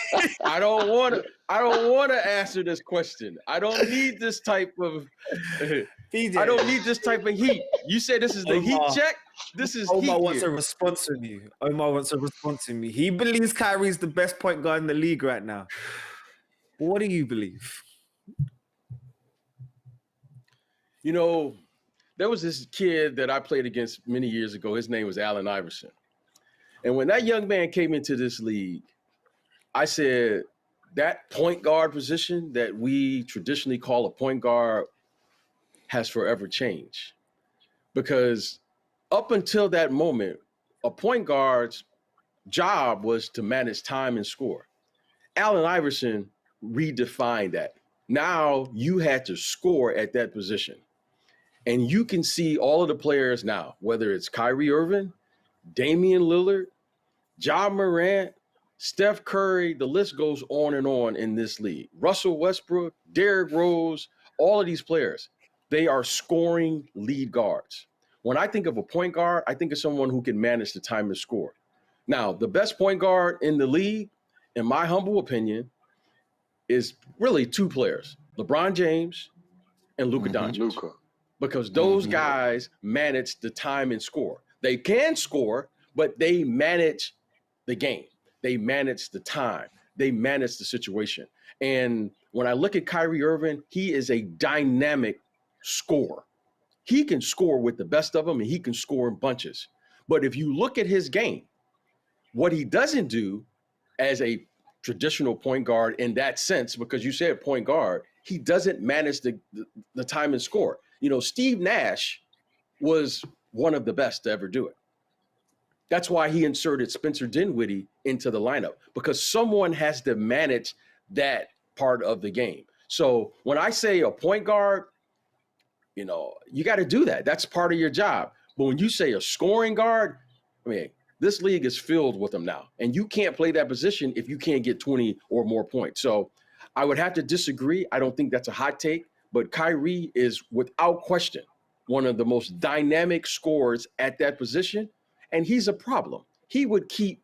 I don't want to answer this question. I don't need this type of. BJ. I don't need this type of heat. You say this is the heat check. This is Omar heat wants here. a response from you. Omar wants a response from me. He believes Kyrie's the best point guard in the league right now. What do you believe? You know, there was this kid that I played against many years ago. His name was Allen Iverson. And when that young man came into this league, I said, that point guard position that we traditionally call a point guard has forever changed. Because up until that moment, a point guard's job was to manage time and score. Allen Iverson redefined that. Now you had to score at that position. And you can see all of the players now, whether it's Kyrie Irving, Damian Lillard, Ja Morant, Steph Curry, the list goes on and on in this league. Russell Westbrook, Derrick Rose, all of these players, they are scoring lead guards. When I think of a point guard, I think of someone who can manage the time and score. Now, the best point guard in the league, in my humble opinion, is really 2 players, LeBron James and Luka Doncic. Because those guys manage the time and score. They can score, but they manage the game. They manage the time. They manage the situation. And when I look at Kyrie Irving, he is a dynamic scorer. He can score with the best of them, and he can score in bunches. But if you look at his game, what he doesn't do as a traditional point guard in that sense, because you said point guard, he doesn't manage the time and score. You know, Steve Nash was one of the best to ever do it. That's why he inserted Spencer Dinwiddie into the lineup, because someone has to manage that part of the game. So when I say a point guard, you know, you got to do that. That's part of your job. But when you say a scoring guard, I mean, this league is filled with them now. And you can't play that position if you can't get 20 or more points. So I would have to disagree. I don't think that's a hot take. But Kyrie is, without question, one of the most dynamic scorers at that position, and he's a problem. He would keep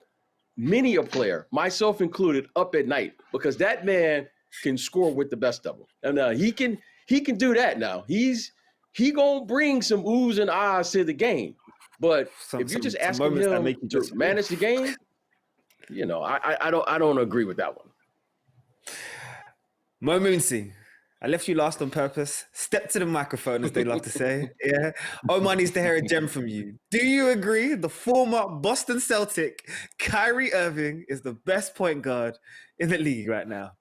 many a player, myself included, up at night because that man can score with the best of them. And he can do that now. He gonna bring some oohs and ahs to the game. But if you're just asking him to manage the game, you know, I don't agree with that one. Mo Mooncey, I left you last on purpose. Step to the microphone, as they love to say. Yeah. Omar needs to hear a gem from you. Do you agree the former Boston Celtic Kyrie Irving is the best point guard in the league right now?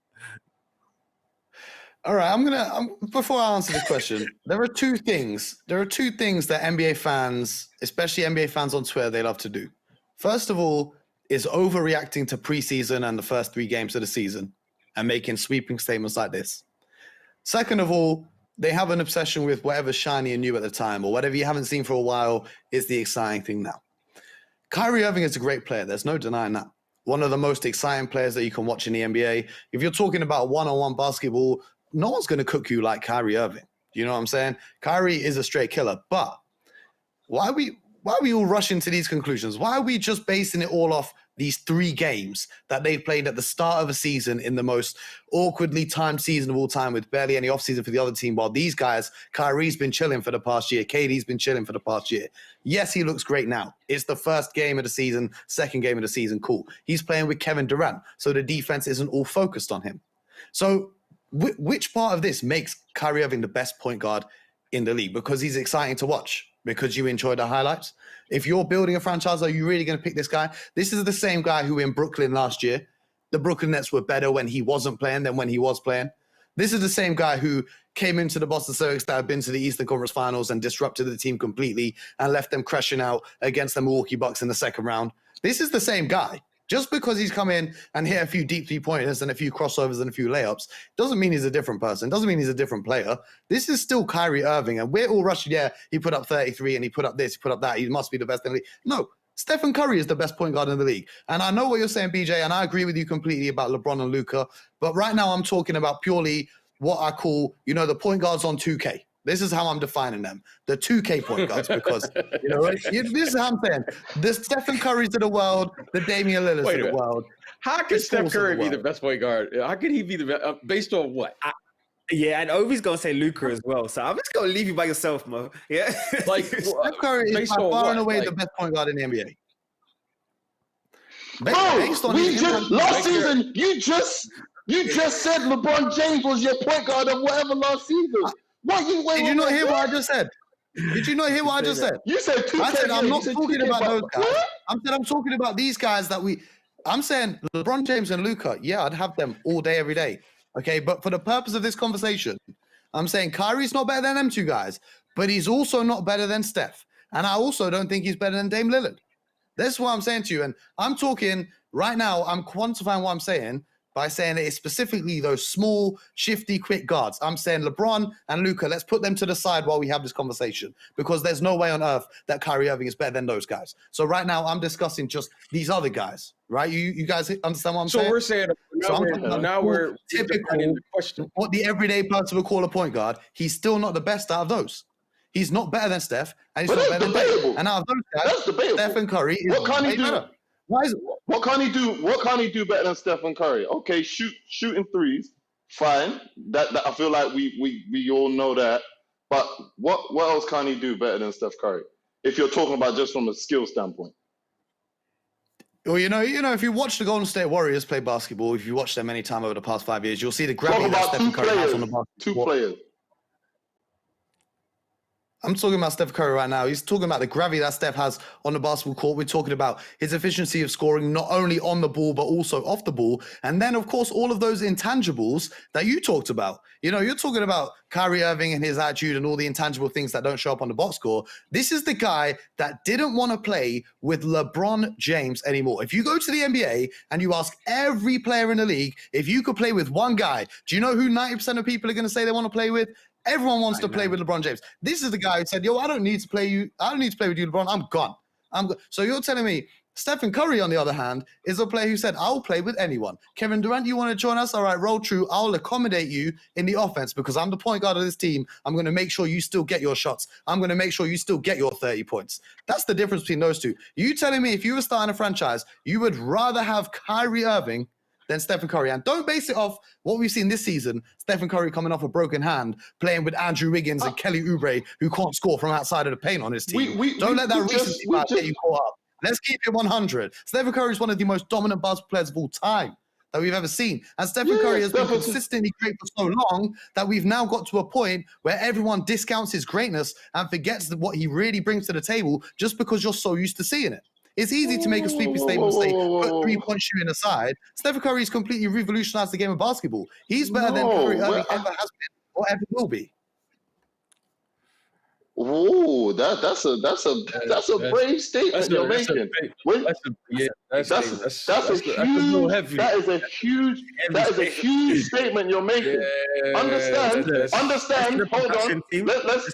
All right, before I answer the question, there are two things. There are 2 things that NBA fans, especially NBA fans on Twitter, they love to do. First of all, is overreacting to preseason and the first 3 games of the season and making sweeping statements like this. Second of all, they have an obsession with whatever's shiny and new at the time, or whatever you haven't seen for a while is the exciting thing now. Kyrie Irving is a great player. There's no denying that. One of the most exciting players that you can watch in the NBA. If you're talking about one-on-one basketball, no one's going to cook you like Kyrie Irving. You know what I'm saying? Kyrie is a straight killer. But why are we all rushing to these conclusions? Why are we just basing it all off these 3 games that they've played at the start of a season in the most awkwardly timed season of all time with barely any offseason for the other team, while these guys, Kyrie's been chilling for the past year, KD's been chilling for the past year. Yes, he looks great now. It's the first game of the season, second game of the season, cool. He's playing with Kevin Durant, so the defense isn't all focused on him. So which part of this makes Kyrie Irving the best point guard in the league? Because he's exciting to watch? Because you enjoy the highlights? If you're building a franchise, are you really going to pick this guy? This is the same guy who in Brooklyn last year, the Brooklyn Nets were better when he wasn't playing than when he was playing. This is the same guy who came into the Boston Celtics that have been to the Eastern Conference Finals and disrupted the team completely and left them crashing out against the Milwaukee Bucks in the second round. This is the same guy. Just because he's come in and hit a few deep three-pointers and a few crossovers and a few layups doesn't mean he's a different person. Doesn't mean he's a different player. This is still Kyrie Irving, and we're all rushing, yeah, he put up 33 and he put up this, he put up that. He must be the best in the league. No, Stephen Curry is the best point guard in the league. And I know what you're saying, BJ, and I agree with you completely about LeBron and Luka. But right now I'm talking about purely what I call, the point guards on 2K. This is how I'm defining them. The 2K point guards, because, this is how I'm saying. The Stephen Currys of the world, the Damian Lillards of the world. How could Steph Curry be the best point guard? How could he be the best? Based on what? Yeah, and Ovie's going to say Luka as well. So I'm just going to leave you by yourself, Mo. Yeah. Like, Steph Curry is by far and away the best point guard in the NBA. Last season, you just said LeBron James was your point guard of whatever last season. Did you not hear what I just said? Did you not hear what I just said? You said 2K. I said I'm not talking about those guys. I'm talking about these guys I'm saying LeBron James and Luka, yeah, I'd have them all day, every day. Okay, but for the purpose of this conversation, I'm saying Kyrie's not better than them 2 guys, but he's also not better than Steph. And I also don't think he's better than Dame Lillard. That's what I'm saying to you. And I'm talking right now, I'm quantifying what I'm saying by saying that it's specifically those small, shifty, quick guards. I'm saying LeBron and Luka, let's put them to the side while we have this conversation, because there's no way on earth that Kyrie Irving is better than those guys. So right now, I'm discussing just these other guys, right? You guys understand what I'm saying? So we're saying now we're typical, what the everyday person would call a point guard. He's still not the best out of those. He's not better than Steph, and he's not better than Dame. And out of those guys, Steph and Curry is way better. Why is it? What can he do? What can he do better than Stephen Curry? Okay, shooting threes, fine. That I feel like we all know that. But what else can he do better than Steph Curry? If you're talking about just from a skill standpoint. Well, if you watch the Golden State Warriors play basketball, if you watch them any time over the past 5 years, you'll see the gravity that Stephen Curry has on the basketball. 2 players. I'm talking about Steph Curry right now. He's talking about the gravity that Steph has on the basketball court. We're talking about his efficiency of scoring, not only on the ball, but also off the ball. And then, of course, all of those intangibles that you talked about. You're talking about Kyrie Irving and his attitude and all the intangible things that don't show up on the box score. This is the guy that didn't want to play with LeBron James anymore. If you go to the NBA and you ask every player in the league if you could play with one guy, do you know who 90% of people are going to say they want to play with? Everyone wants to play with LeBron James. This is the guy who said, I don't need to play you. I don't need to play with you, LeBron. I'm gone. So you're telling me Stephen Curry, on the other hand, is a player who said, I'll play with anyone. Kevin Durant, you want to join us? All right, roll true. I'll accommodate you in the offense because I'm the point guard of this team. I'm going to make sure you still get your shots. I'm going to make sure you still get your 30 points. That's the difference between those two. You telling me if you were starting a franchise, you would rather have Kyrie Irving than Stephen Curry. And don't base it off what we've seen this season, Stephen Curry coming off a broken hand, playing with Andrew Wiggins and Kelly Oubre, who can't score from outside of the paint on his team. Don't let that recency bias get you caught up. Let's keep it 100. Stephen Curry is one of the most dominant basketball players of all time that we've ever seen. And Stephen Curry has been consistently great for so long that we've now got to a point where everyone discounts his greatness and forgets what he really brings to the table just because you're so used to seeing it. It's easy to make a sweeping statement and say, put three-point shooting aside. Stephen Curry's completely revolutionized the game of basketball. He's better than Kyrie Irving ever has been or ever will be. Ooh, that's a brave statement you're making. That's a huge statement you're making. Yeah, Understand. Hold on. Let's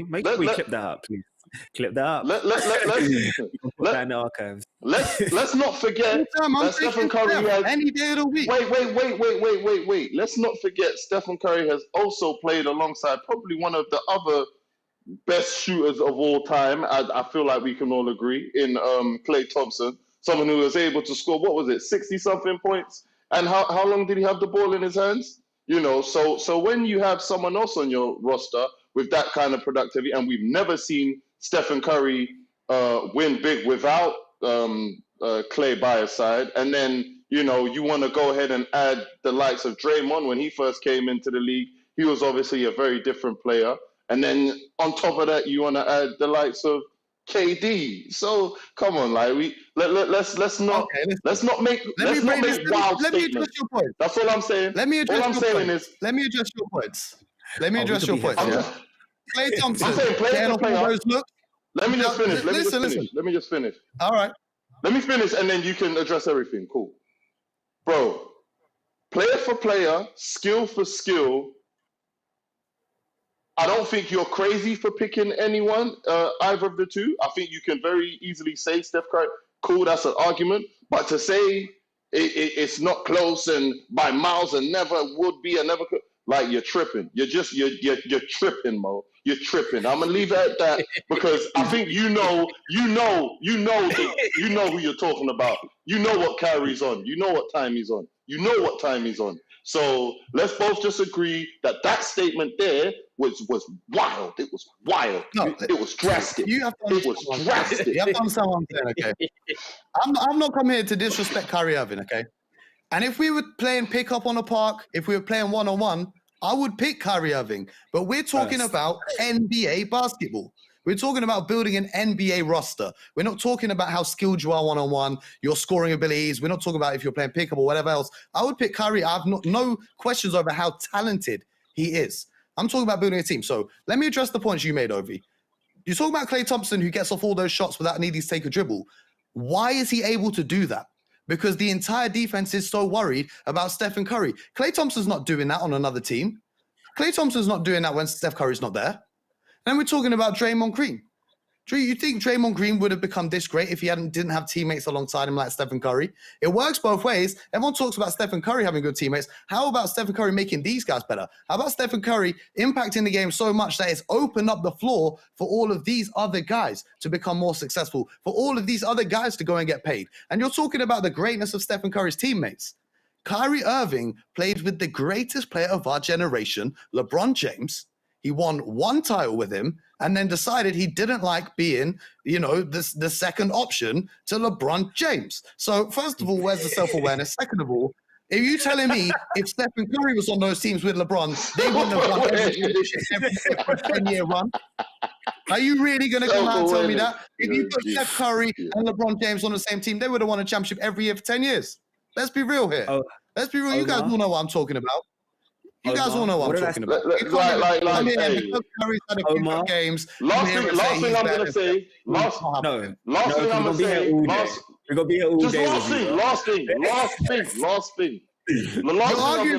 Make sure we clip that up, please. Clip that up. Put that in the archives. Let's not forget that Stephen Curry has any day of the week. Wait. Let's not forget Stephen Curry has also played alongside probably one of the other best shooters of all time. I feel like we can all agree in Klay Thompson, someone who was able to score, what was it, 60-something points? And how long did he have the ball in his hands? You know, so when you have someone else on your roster with that kind of productivity, and we've never seen Stephen Curry win big without Klay by his side, and then, you know, you want to go ahead and add the likes of Draymond. When he first came into the league, he was obviously a very different player. And then on top of that, you want to add the likes of KD. So come on, like let's not make wild statements. Let me address your point. That's all I'm saying. Let me address your points. Klay Thompson. I'm saying player for player. Look. Let me just finish. Let me just finish. All right. Let me finish, and then you can address everything. Cool, bro. Player for player, skill for skill. I don't think you're crazy for picking anyone, either of the two. I think you can very easily say Steph Curry. Cool, that's an argument. But to say it's not close and by miles and never would be and never could, like, you're tripping. You're tripping, Mo. You're tripping. I'm gonna leave it at that because I think you know who you're talking about. You know what Kyrie's on. You know what time he's on. So let's both just agree that statement there was wild. It was wild. No, it was drastic. You have to understand what I'm saying, okay? I'm not coming here to disrespect Kyrie Irving, okay? And if we were playing pick-up on a park, if we were playing one-on-one, I would pick Kyrie Irving. But we're talking about NBA basketball. We're talking about building an NBA roster. We're not talking about how skilled you are one-on-one, your scoring abilities. We're not talking about if you're playing pickup or whatever else. I would pick Kyrie. I have no questions over how talented he is. I'm talking about building a team. So let me address the points you made, Ovie. You're talking about Klay Thompson, who gets off all those shots without needing to take a dribble. Why is he able to do that? Because the entire defense is so worried about Stephen Curry. Klay Thompson's not doing that on another team. Klay Thompson's not doing that when Steph Curry's not there. And we're talking about Draymond Green. Drew, you think Draymond Green would have become this great if he didn't have teammates alongside him like Stephen Curry? It works both ways. Everyone talks about Stephen Curry having good teammates. How about Stephen Curry making these guys better? How about Stephen Curry impacting the game so much that it's opened up the floor for all of these other guys to become more successful, for all of these other guys to go and get paid? And you're talking about the greatness of Stephen Curry's teammates. Kyrie Irving played with the greatest player of our generation, LeBron James. He won one title with him and then decided he didn't like being, the second option to LeBron James. So first of all, where's the self-awareness? Second of all, are you telling me if Stephen Curry was on those teams with LeBron, they wouldn't have won every 10-year run? Are you really going to come out and tell me that? If you put Steph Curry and LeBron James on the same team, they would have won a championship every year for 10 years. Let's be real here. Let's be real. You guys all know what I'm talking about. You guys all know what I'm talking about. Games. Last thing I'm gonna say. Last thing I'm gonna say. We're gonna be here all day. Last thing I'm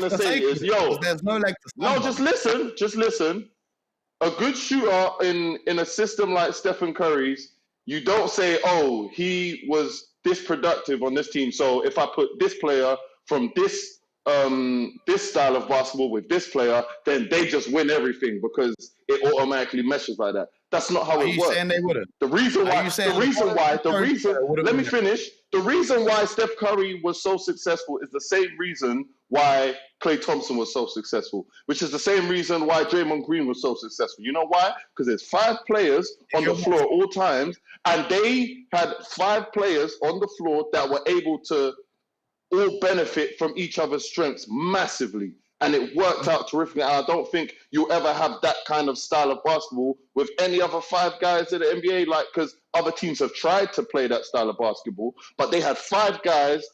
gonna say is, there's no leg to no, just listen. A good shooter in a system like Stephen Curry's, you don't say, oh, he was this productive on this team, so if I put this player from this style of basketball with this player, then they just win everything because it automatically meshes like that. That's not how it works. Are you saying they wouldn't? The reason why Steph Curry was so successful is the same reason why Klay Thompson was so successful, which is the same reason why Draymond Green was so successful. You know why? Because there's 5 players on the floor at all times, and they had 5 players on the floor that were able to all benefit from each other's strengths massively. And it worked out terrifically. And I don't think you'll ever have that kind of style of basketball with any other 5 guys in the NBA, because other teams have tried to play that style of basketball, but they had 5 guys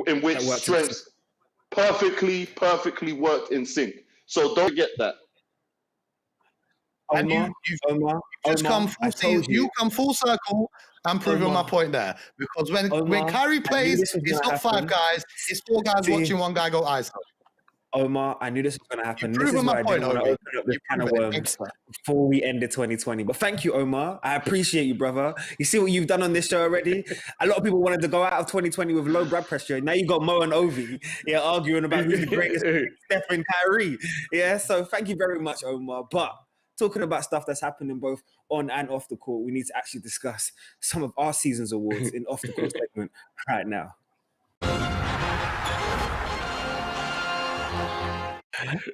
in which strengths perfectly worked in sync. So don't forget that. And Omar, Omar, just come full I told you. you come full circle and proving my point there. Because when Kyrie plays, it's not 5 guys, it's 4 guys watching one guy go ISO. Omar, I knew this was going to happen. You've This is proven why my I point, didn't want to Ovie. open up this can of You've proven it. worms before we ended 2020. But thank you, Omar. I appreciate you, brother. You see what you've done on this show already? A lot of people wanted to go out of 2020 with low blood pressure. Now you got Mo and Ovie, arguing about who's the greatest, Steph and Kyrie. Yeah, so thank you very much, Omar. But talking about stuff that's happening both on and off the court, we need to actually discuss some of our season's awards in off the court segment right now.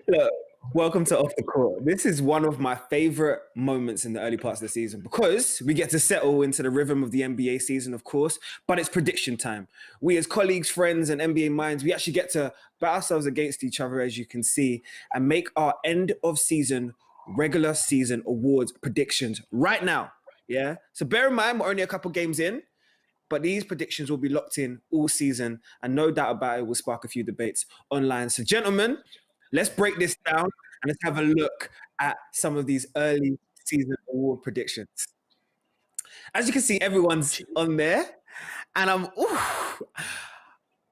Look, welcome to Off the Court. This is one of my favorite moments in the early parts of the season because we get to settle into the rhythm of the NBA season, of course, but it's prediction time. We as colleagues, friends, and NBA minds, we actually get to bat ourselves against each other, as you can see, and make our end of season, regular season awards predictions right now. Yeah. So bear in mind, we're only a couple games in, but these predictions will be locked in all season, and no doubt about it will spark a few debates online. So gentlemen, let's break this down and let's have a look at some of these early season award predictions. As you can see, everyone's on there, and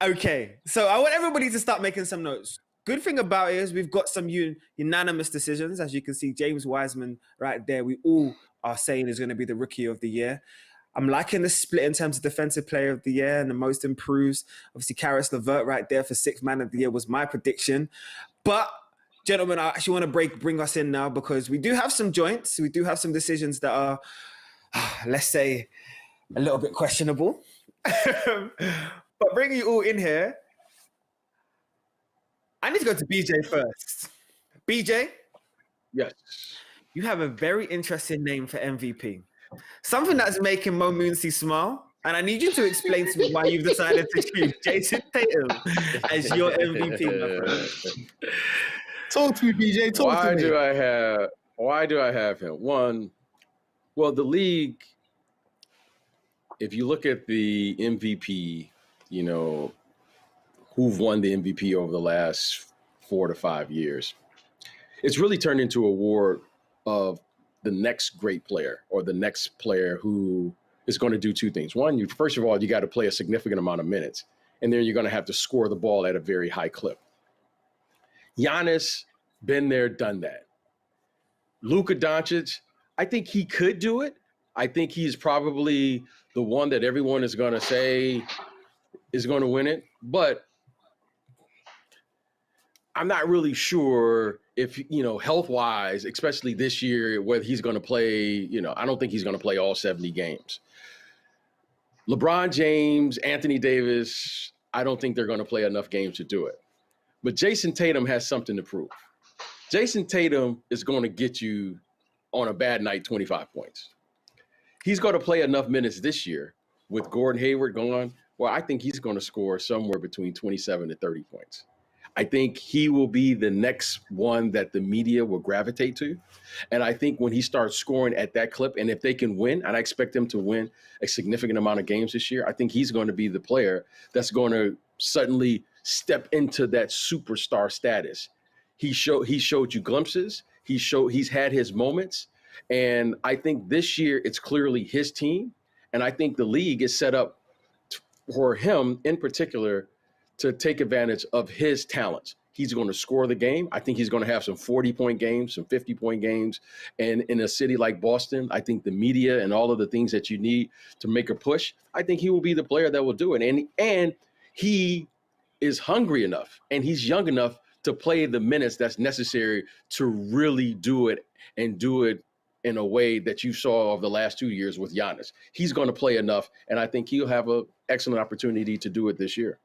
okay. So I want everybody to start making some notes. Good thing about it is we've got some unanimous decisions. As you can see, James Wiseman right there, we all are saying is going to be the Rookie of the Year. I'm liking the split in terms of Defensive Player of the Year and the most improves. Obviously, Karis LeVert right there for Sixth Man of the Year was my prediction. But, gentlemen, I actually want to bring us in now because we do have some joints. We do have some decisions that are, let's say, a little bit questionable. But bringing you all in here, I need to go to BJ first. BJ? Yes. You have a very interesting name for MVP. Something that's making Mo Mooncey smile. And I need you to explain to me why you've decided to choose Jason Tatum as your MVP, my friend. Talk to me, BJ. Talk to me. Why do I have him? One, well, the league, if you look at the MVP, who've won the MVP over the last 4 to 5 years, it's really turned into a award of the next great player or the next player who is going to do 2 things. One, first of all, you got to play a significant amount of minutes, and then you're going to have to score the ball at a very high clip. Giannis, been there, done that. Luka Doncic, I think he could do it. I think he's probably the one that everyone is going to say is going to win it. But I'm not really sure if, health-wise, especially this year, whether he's going to play, I don't think he's going to play all 70 games. LeBron James, Anthony Davis, I don't think they're going to play enough games to do it. But Jason Tatum has something to prove. Jason Tatum is going to get you on a bad night 25 points. He's going to play enough minutes this year with Gordon Hayward gone. Well, I think he's going to score somewhere between 27 to 30 points. I think he will be the next one that the media will gravitate to. And I think when he starts scoring at that clip, and if they can win, and I expect them to win a significant amount of games this year, I think he's going to be the player that's going to suddenly step into that superstar status. He showed you glimpses. He's had his moments. And I think this year it's clearly his team. And I think the league is set up for him in particular to take advantage of his talents. He's going to score the game. I think he's going to have some 40-point games, some 50-point games. And in a city like Boston, I think the media and all of the things that you need to make a push, I think he will be the player that will do it. And he is hungry enough and he's young enough to play the minutes that's necessary to really do it and do it in a way that you saw of the last 2 years with Giannis. He's going to play enough, and I think he'll have an excellent opportunity to do it this year.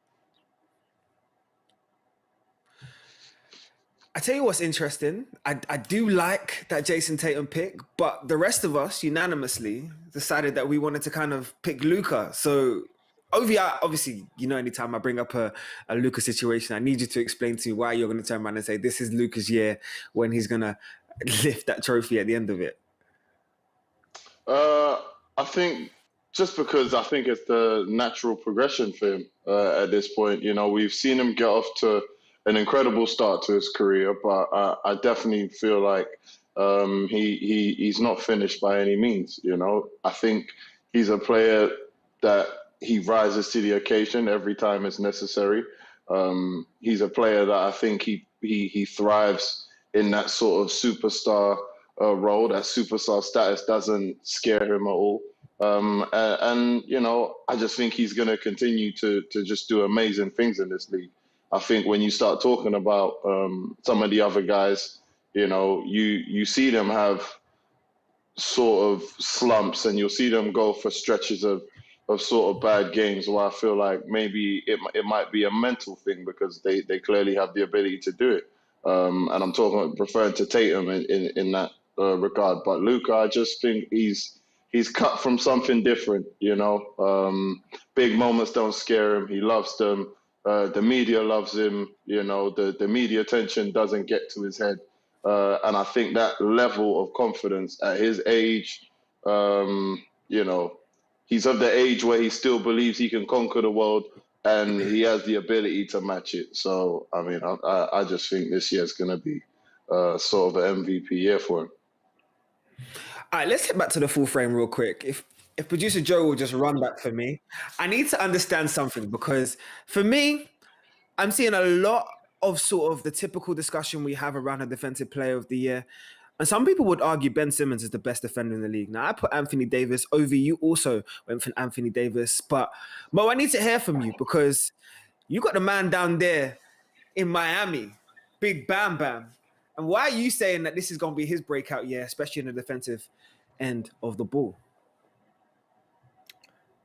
I tell you what's interesting. I do like that Jason Tatum pick, but the rest of us unanimously decided that we wanted to kind of pick Luka. So, Ovie, obviously, anytime I bring up a Luka situation, I need you to explain to me why you're going to turn around and say this is Luka's year when he's going to lift that trophy at the end of it. I think just because I think it's the natural progression for him at this point. We've seen him get off to an incredible start to his career, but I definitely feel like He's not finished by any means. You know, I think he's a player that he rises to the occasion every time it's necessary. He's a player that I think he thrives in that sort of superstar role. That superstar status doesn't scare him at all. And you know, I just think he's going to continue to just do amazing things in this league. I think when you start talking about some of the other guys, you know, you see them have sort of slumps, and you'll see them go for stretches of sort of bad games where I feel like maybe it might be a mental thing because they clearly have the ability to do it. And I'm referring to Tatum in that regard. But Luka, I just think he's cut from something different, you know. Big moments don't scare him. He loves them. The media loves him. You know, the media attention doesn't get to his head. And I think that level of confidence at his age, you know, he's of the age where he still believes he can conquer the world, and he has the ability to match it. So, I mean, I just think this year is going to be sort of an MVP year for him. All right, let's get back to the full frame real quick. If producer Joe will just run that for me, I need to understand something, because for me, I'm seeing a lot of sort of the typical discussion we have around a defensive player of the year. And some people would argue Ben Simmons is the best defender in the league. Now, I put Anthony Davis. Ovie, you also went for Anthony Davis. But, Mo, I need to hear from you, because you got the man down there in Miami, Big Bam Bam. And why are you saying that this is going to be his breakout year, especially in the defensive end of the ball?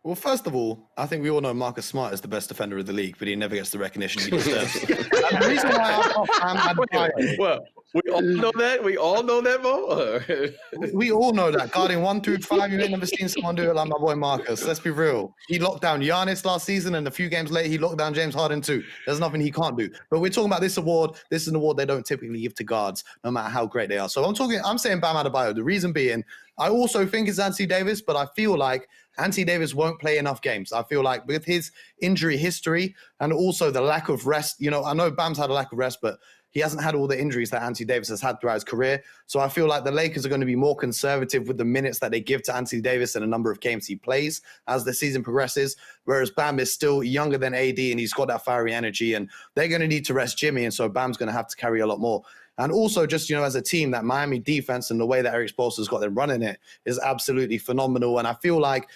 Well, first of all, I think we all know Marcus Smart is the best defender of the league, but he never gets the recognition he deserves. The reason why I'm well, we all know that. We all know that, Mo. We all know that. Guarding 1 through 5, you ain't never seen someone do it like my boy Marcus. Let's be real. He locked down Giannis last season, and a few games later, he locked down James Harden too. There's nothing he can't do. But we're talking about this award. This is an award they don't typically give to guards, no matter how great they are. So I'm saying Bam Adebayo. The reason being, I also think it's Anthony Davis, but I feel like Anthony Davis won't play enough games. I feel like with his injury history and also the lack of rest, you know, I know Bam's had a lack of rest, but he hasn't had all the injuries that Anthony Davis has had throughout his career. So I feel like the Lakers are going to be more conservative with the minutes that they give to Anthony Davis and the number of games he plays as the season progresses, whereas Bam is still younger than AD and he's got that fiery energy, and they're going to need to rest Jimmy, and so Bam's going to have to carry a lot more. And also just, you know, as a team, that Miami defense and the way that Eric Spoelstra's got them running it is absolutely phenomenal. And I feel like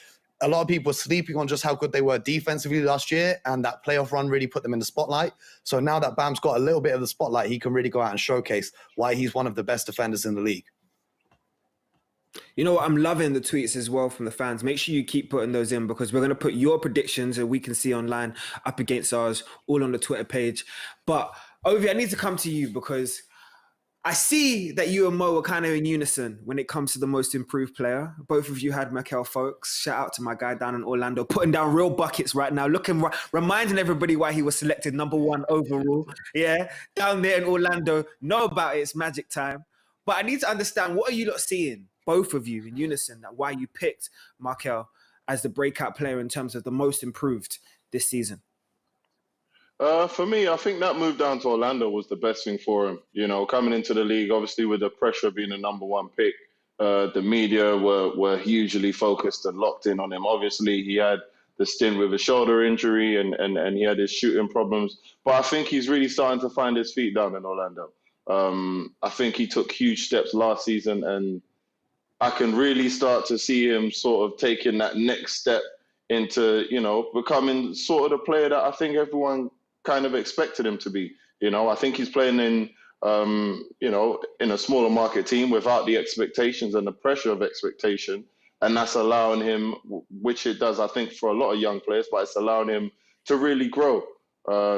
a lot of people are sleeping on just how good they were defensively last year, and that playoff run really put them in the spotlight. So now that Bam's got a little bit of the spotlight, he can really go out and showcase why he's one of the best defenders in the league. You know what? I'm loving the tweets as well from the fans. Make sure you keep putting those in, because we're going to put your predictions that we can see online up against ours all on the Twitter page. But Ovie, I need to come to you, because I see that you and Mo are kind of in unison when it comes to the most improved player. Both of you had Markelle Fultz. Shout out to my guy down in Orlando, putting down real buckets right now, reminding everybody why he was selected #1 overall. Yeah, down there in Orlando. Know about it. It's magic time. But I need to understand, what are you lot seeing, both of you in unison, that why you picked Markelle as the breakout player in terms of the most improved this season? For me, I think that move down to Orlando was the best thing for him. You know, coming into the league, obviously with the pressure of being the #1 pick, the media were hugely focused and locked in on him. Obviously, he had the stint with a shoulder injury and he had his shooting problems. But I think he's really starting to find his feet down in Orlando. I think he took huge steps last season, and I can really start to see him sort of taking that next step into, you know, becoming sort of the player that I think everyone kind of expected him to be. You know, I think he's playing in, you know, in a smaller market team without the expectations and the pressure of expectation. And that's allowing him, which it does, I think, for a lot of young players, but it's allowing him to really grow.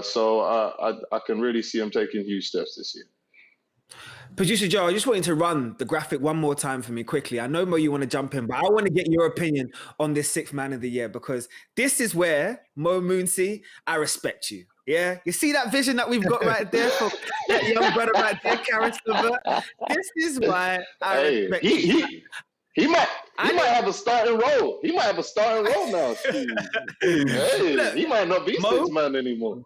So I can really see him taking huge steps this year. Producer Joe, I just want you to run the graphic one more time for me quickly. I know, Mo, you want to jump in, but I want to get your opinion on this 6th man of the year, because this is where, Mo Mooncey, I respect you. Yeah, you see that vision that we've got right there from that young brother right there, Karis LeVert? This is why I respect you. He might have a starting role. He might have a starting role now. Hey, look, he might not be 6th man anymore.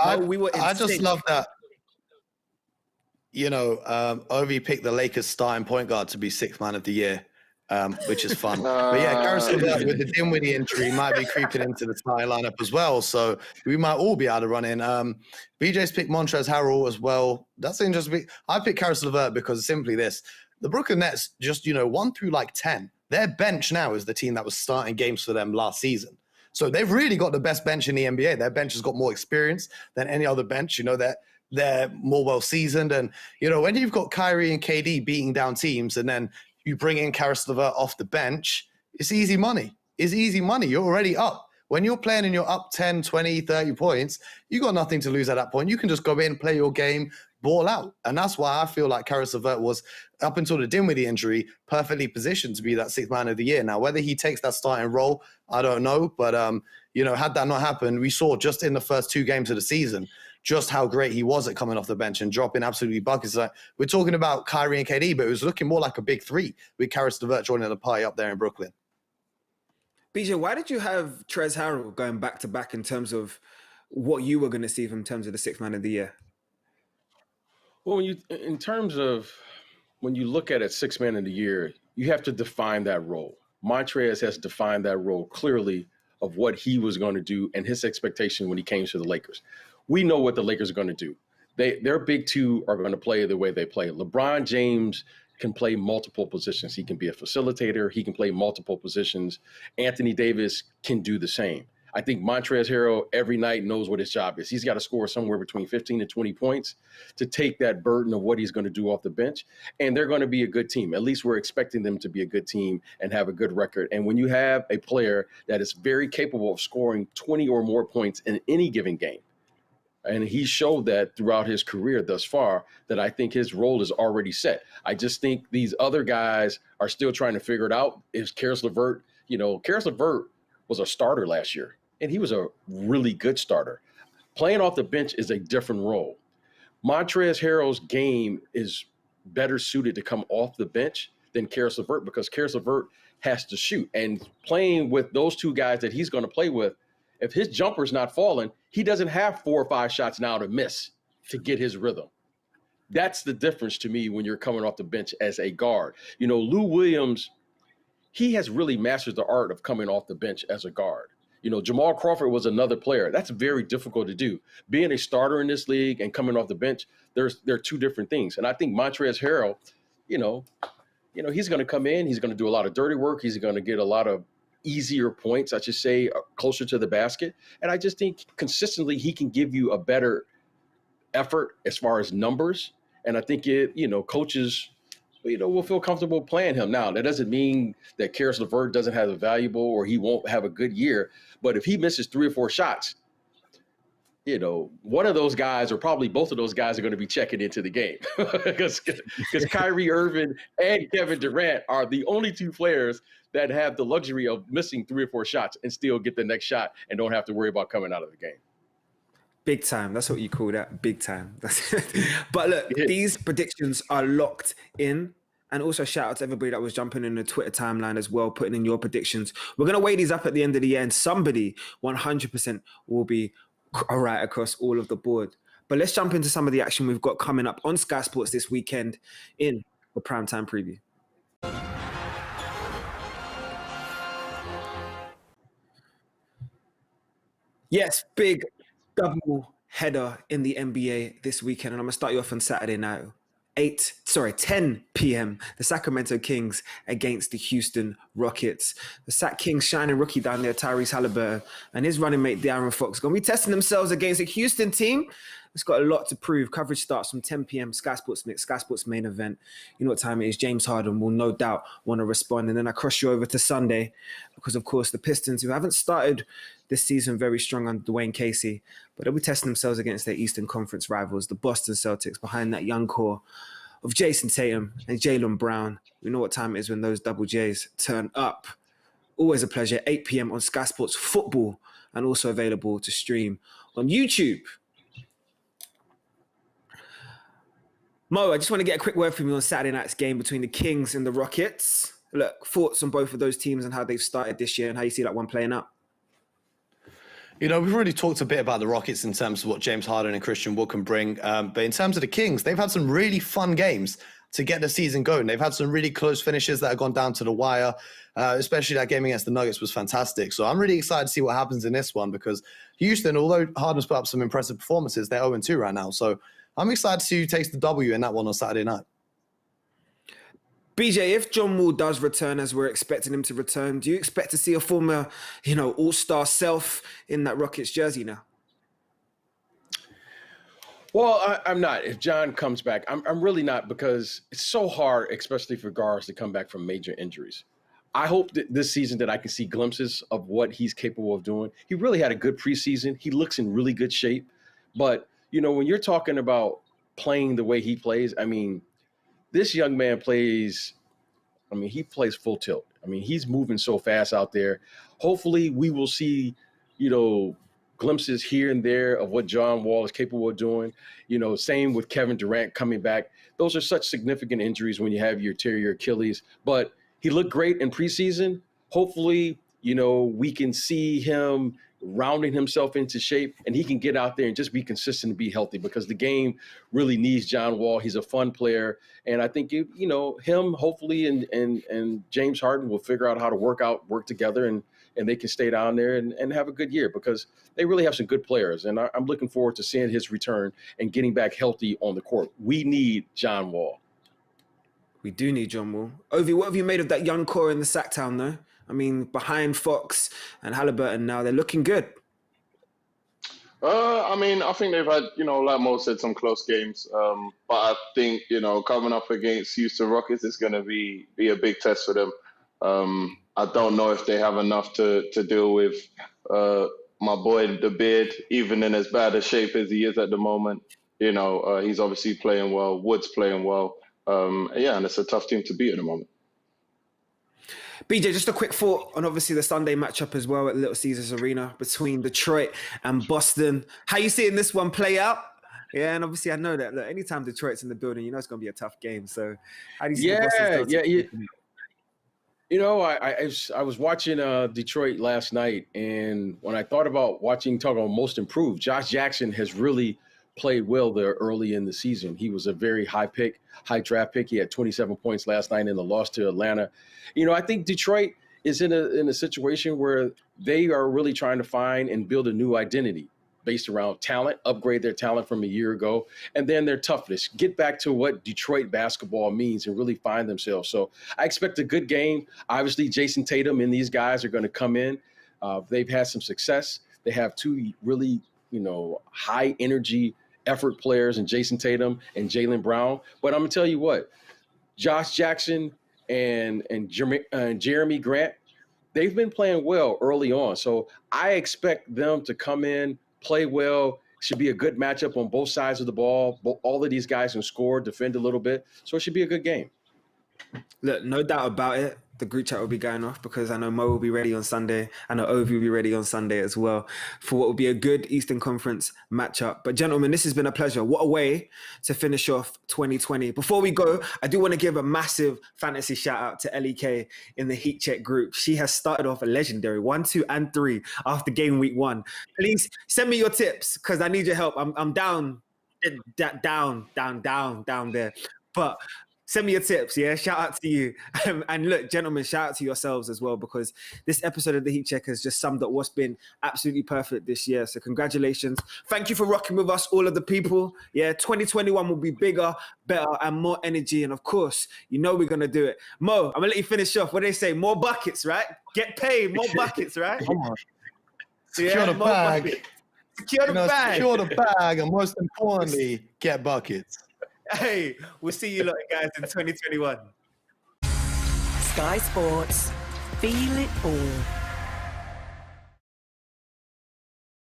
I just love that. Ovie picked the Lakers starting point guard to be sixth man of the year, which is fun. But yeah, Karis LeVert with the Dinwiddie injury might be creeping into the starting lineup as well. So we might all be able to run in. BJ's picked Montrezl Harrell as well. That's interesting. I picked Karis LeVert because simply this. The Brooklyn Nets just, 1 through 10. Their bench now is the team that was starting games for them last season. So they've really got the best bench in the NBA. Their bench has got more experience than any other bench. They're more well-seasoned. And, when you've got Kyrie and KD beating down teams and then you bring in Karis LeVert off the bench, it's easy money. It's easy money. You're already up. When you're playing and you're up 10, 20, 30 points, you got nothing to lose at that point. You can just go in, play your game, ball out. And that's why I feel like Karis LeVert was, up until the Dinwiddie injury, perfectly positioned to be that sixth man of the year. Now, whether he takes that starting role, I don't know. But, had that not happened, we saw just in the first 2 games of the season just how great he was at coming off the bench and dropping absolutely buckets. Like, we're talking about Kyrie and KD, but it was looking more like a big 3 with Karis LeVert joining the party up there in Brooklyn. BJ, why did you have Trez Harrell going back to back in terms of what you were going to see from terms of the sixth man of the year? Well, when you look at it, sixth man of the year, you have to define that role. Montrez has defined that role clearly of what he was going to do and his expectation when he came to the Lakers. We know what the Lakers are going to do. Their big 2 are going to play the way they play. LeBron James can play multiple positions. He can be a facilitator. He can play multiple positions. Anthony Davis can do the same. I think Montrezl Harrell every night knows what his job is. He's got to score somewhere between 15 and 20 points to take that burden of what he's going to do off the bench. And they're going to be a good team. At least we're expecting them to be a good team and have a good record. And when you have a player that is very capable of scoring 20 or more points in any given game, and he showed that throughout his career thus far, that I think his role is already set. I just think these other guys are still trying to figure it out. Is Karis LeVert, Karis LeVert was a starter last year, and he was a really good starter. Playing off the bench is a different role. Montrezl Harrell's game is better suited to come off the bench than Karis LeVert because Karis LeVert has to shoot. And playing with those 2 guys that he's going to play with, if his jumper's not falling, he doesn't have 4 or 5 shots now to miss to get his rhythm. That's the difference to me when you're coming off the bench as a guard. Lou Williams, he has really mastered the art of coming off the bench as a guard. Jamal Crawford was another player. That's very difficult to do. Being a starter in this league and coming off the bench, they're 2 different things. And I think Montrezl Harrell, he's going to come in. He's going to do a lot of dirty work. He's going to get a lot of easier points, I should say, closer to the basket. And I just think consistently he can give you a better effort as far as numbers. And I think coaches, will feel comfortable playing him. Now, that doesn't mean that Karis LeVert doesn't have a valuable or he won't have a good year. But if he misses 3 or 4 shots, one of those guys or probably both of those guys are going to be checking into the game because Kyrie Irving and Kevin Durant are the only 2 players that have the luxury of missing 3 or 4 shots and still get the next shot and don't have to worry about coming out of the game. Big time. That's what you call that. Big time. But look, these predictions are locked in. And also shout out to everybody that was jumping in the Twitter timeline as well, putting in your predictions. We're going to weigh these up at the end of the year and somebody 100% will be all right across all of the board. But let's jump into some of the action we've got coming up on Sky Sports this weekend in the primetime preview. Yes, big double header in the NBA this weekend. And I'm going to start you off on Saturday night. 10 p.m. The Sacramento Kings against the Houston Rockets. The Sac Kings shining rookie down there, Tyrese Halliburton, and his running mate, De'Aaron Fox, going to be testing themselves against a Houston team. It's got a lot to prove. Coverage starts from 10 p.m. Sky Sports main event. You know what time it is. James Harden will no doubt want to respond. And then I cross you over to Sunday because, of course, the Pistons, who haven't started this season very strong under Dwayne Casey, but they'll be testing themselves against their Eastern Conference rivals, the Boston Celtics, behind that young core of Jason Tatum and Jaylen Brown. We know what time it is when those double J's turn up. Always a pleasure. 8 p.m. on Sky Sports Football and also available to stream on YouTube. Mo, I just want to get a quick word from you on Saturday night's game between the Kings and the Rockets. Look, thoughts on both of those teams and how they've started this year and how you see that one playing out? You know, we've already talked a bit about the Rockets in terms of what James Harden and Christian Wood can bring. But in terms of the Kings, they've had some really fun games to get the season going. They've had some really close finishes that have gone down to the wire, especially that game against the Nuggets was fantastic. So I'm really excited to see what happens in this one because Houston, although Harden's put up some impressive performances, they're 0-2 right now. So I'm excited to see who takes the W in that one on Saturday night. BJ, if John Wall does return as we're expecting him to return, do you expect to see a former, all-star self in that Rockets jersey now? Well, I'm not. If John comes back, I'm really not, because it's so hard, especially for guards, to come back from major injuries. I hope that this season that I can see glimpses of what he's capable of doing. He really had a good preseason. He looks in really good shape. But, when you're talking about playing the way he plays, this young man plays, he plays full tilt. He's moving so fast out there. Hopefully we will see, glimpses here and there of what John Wall is capable of doing. Same with Kevin Durant coming back. Those are such significant injuries when you have your anterior Achilles. But he looked great in preseason. Hopefully, we can see him rounding himself into shape and he can get out there and just be consistent and be healthy, because the game really needs John Wall. He's a fun player. And I think, him hopefully and James Harden will figure out how to work together and they can stay down there and have a good year, because they really have some good players. And I'm looking forward to seeing his return and getting back healthy on the court. We need John Wall. We do need John Wall. Ovie, what have you made of that young core in the Sacktown, though? Behind Fox and Halliburton now, they're looking good. I think they've had, like Mo said, some close games. But I think, coming up against Houston Rockets is going to be a big test for them. I don't know if they have enough to deal with my boy, the Beard, even in as bad a shape as he is at the moment. He's obviously playing well. Wood's playing well. And it's a tough team to beat at the moment. BJ, just a quick thought on obviously the Sunday matchup as well at Little Caesars Arena between Detroit and Boston. How you seeing this one play out? Yeah, and obviously I know that anytime Detroit's in the building, it's going to be a tough game. So how do you see the Boston? I was watching Detroit last night, and when I thought about talking about most improved, Josh Jackson has really played well there early in the season. He was a very high draft pick. He had 27 points last night in the loss to Atlanta. I think Detroit is in a situation where they are really trying to find and build a new identity based around talent, upgrade their talent from a year ago, and then their toughness, get back to what Detroit basketball means and really find themselves. So I expect a good game. Obviously, Jason Tatum and these guys are going to come in. They've had some success. They have two really, high energy effort players in Jason Tatum and Jaylen Brown. But I'm going to tell you what, Josh Jackson and Jeremy Grant, they've been playing well early on. So I expect them to come in, play well. Should be a good matchup on both sides of the ball. All of these guys can score, defend a little bit. So it should be a good game. Look, no doubt about it. The group chat will be going off because I know Mo will be ready on Sunday. I know Ovie will be ready on Sunday as well for what will be a good Eastern Conference matchup. But gentlemen, this has been a pleasure. What a way to finish off 2020. Before we go, I do want to give a massive fantasy shout out to LEK in the HeatCheck group. She has started off a legendary 1, 2, and 3 after game week 1. Please send me your tips because I need your help. I'm down there. But send me your tips, yeah? Shout out to you. And look, gentlemen, shout out to yourselves as well, because this episode of the Heat Check has just summed up what's been absolutely perfect this year. So congratulations. Thank you for rocking with us, all of the people. Yeah, 2021 will be bigger, better, and more energy. And of course, we're going to do it. Mo, I'm going to let you finish off. What do they say? More buckets, right? Get paid, more buckets, right? Come on. Secure the bag. Buckets. Secure the bag. Secure the bag, and most importantly, get buckets. Hey, we'll see you lot, guys, in 2021. Sky Sports. Feel it all.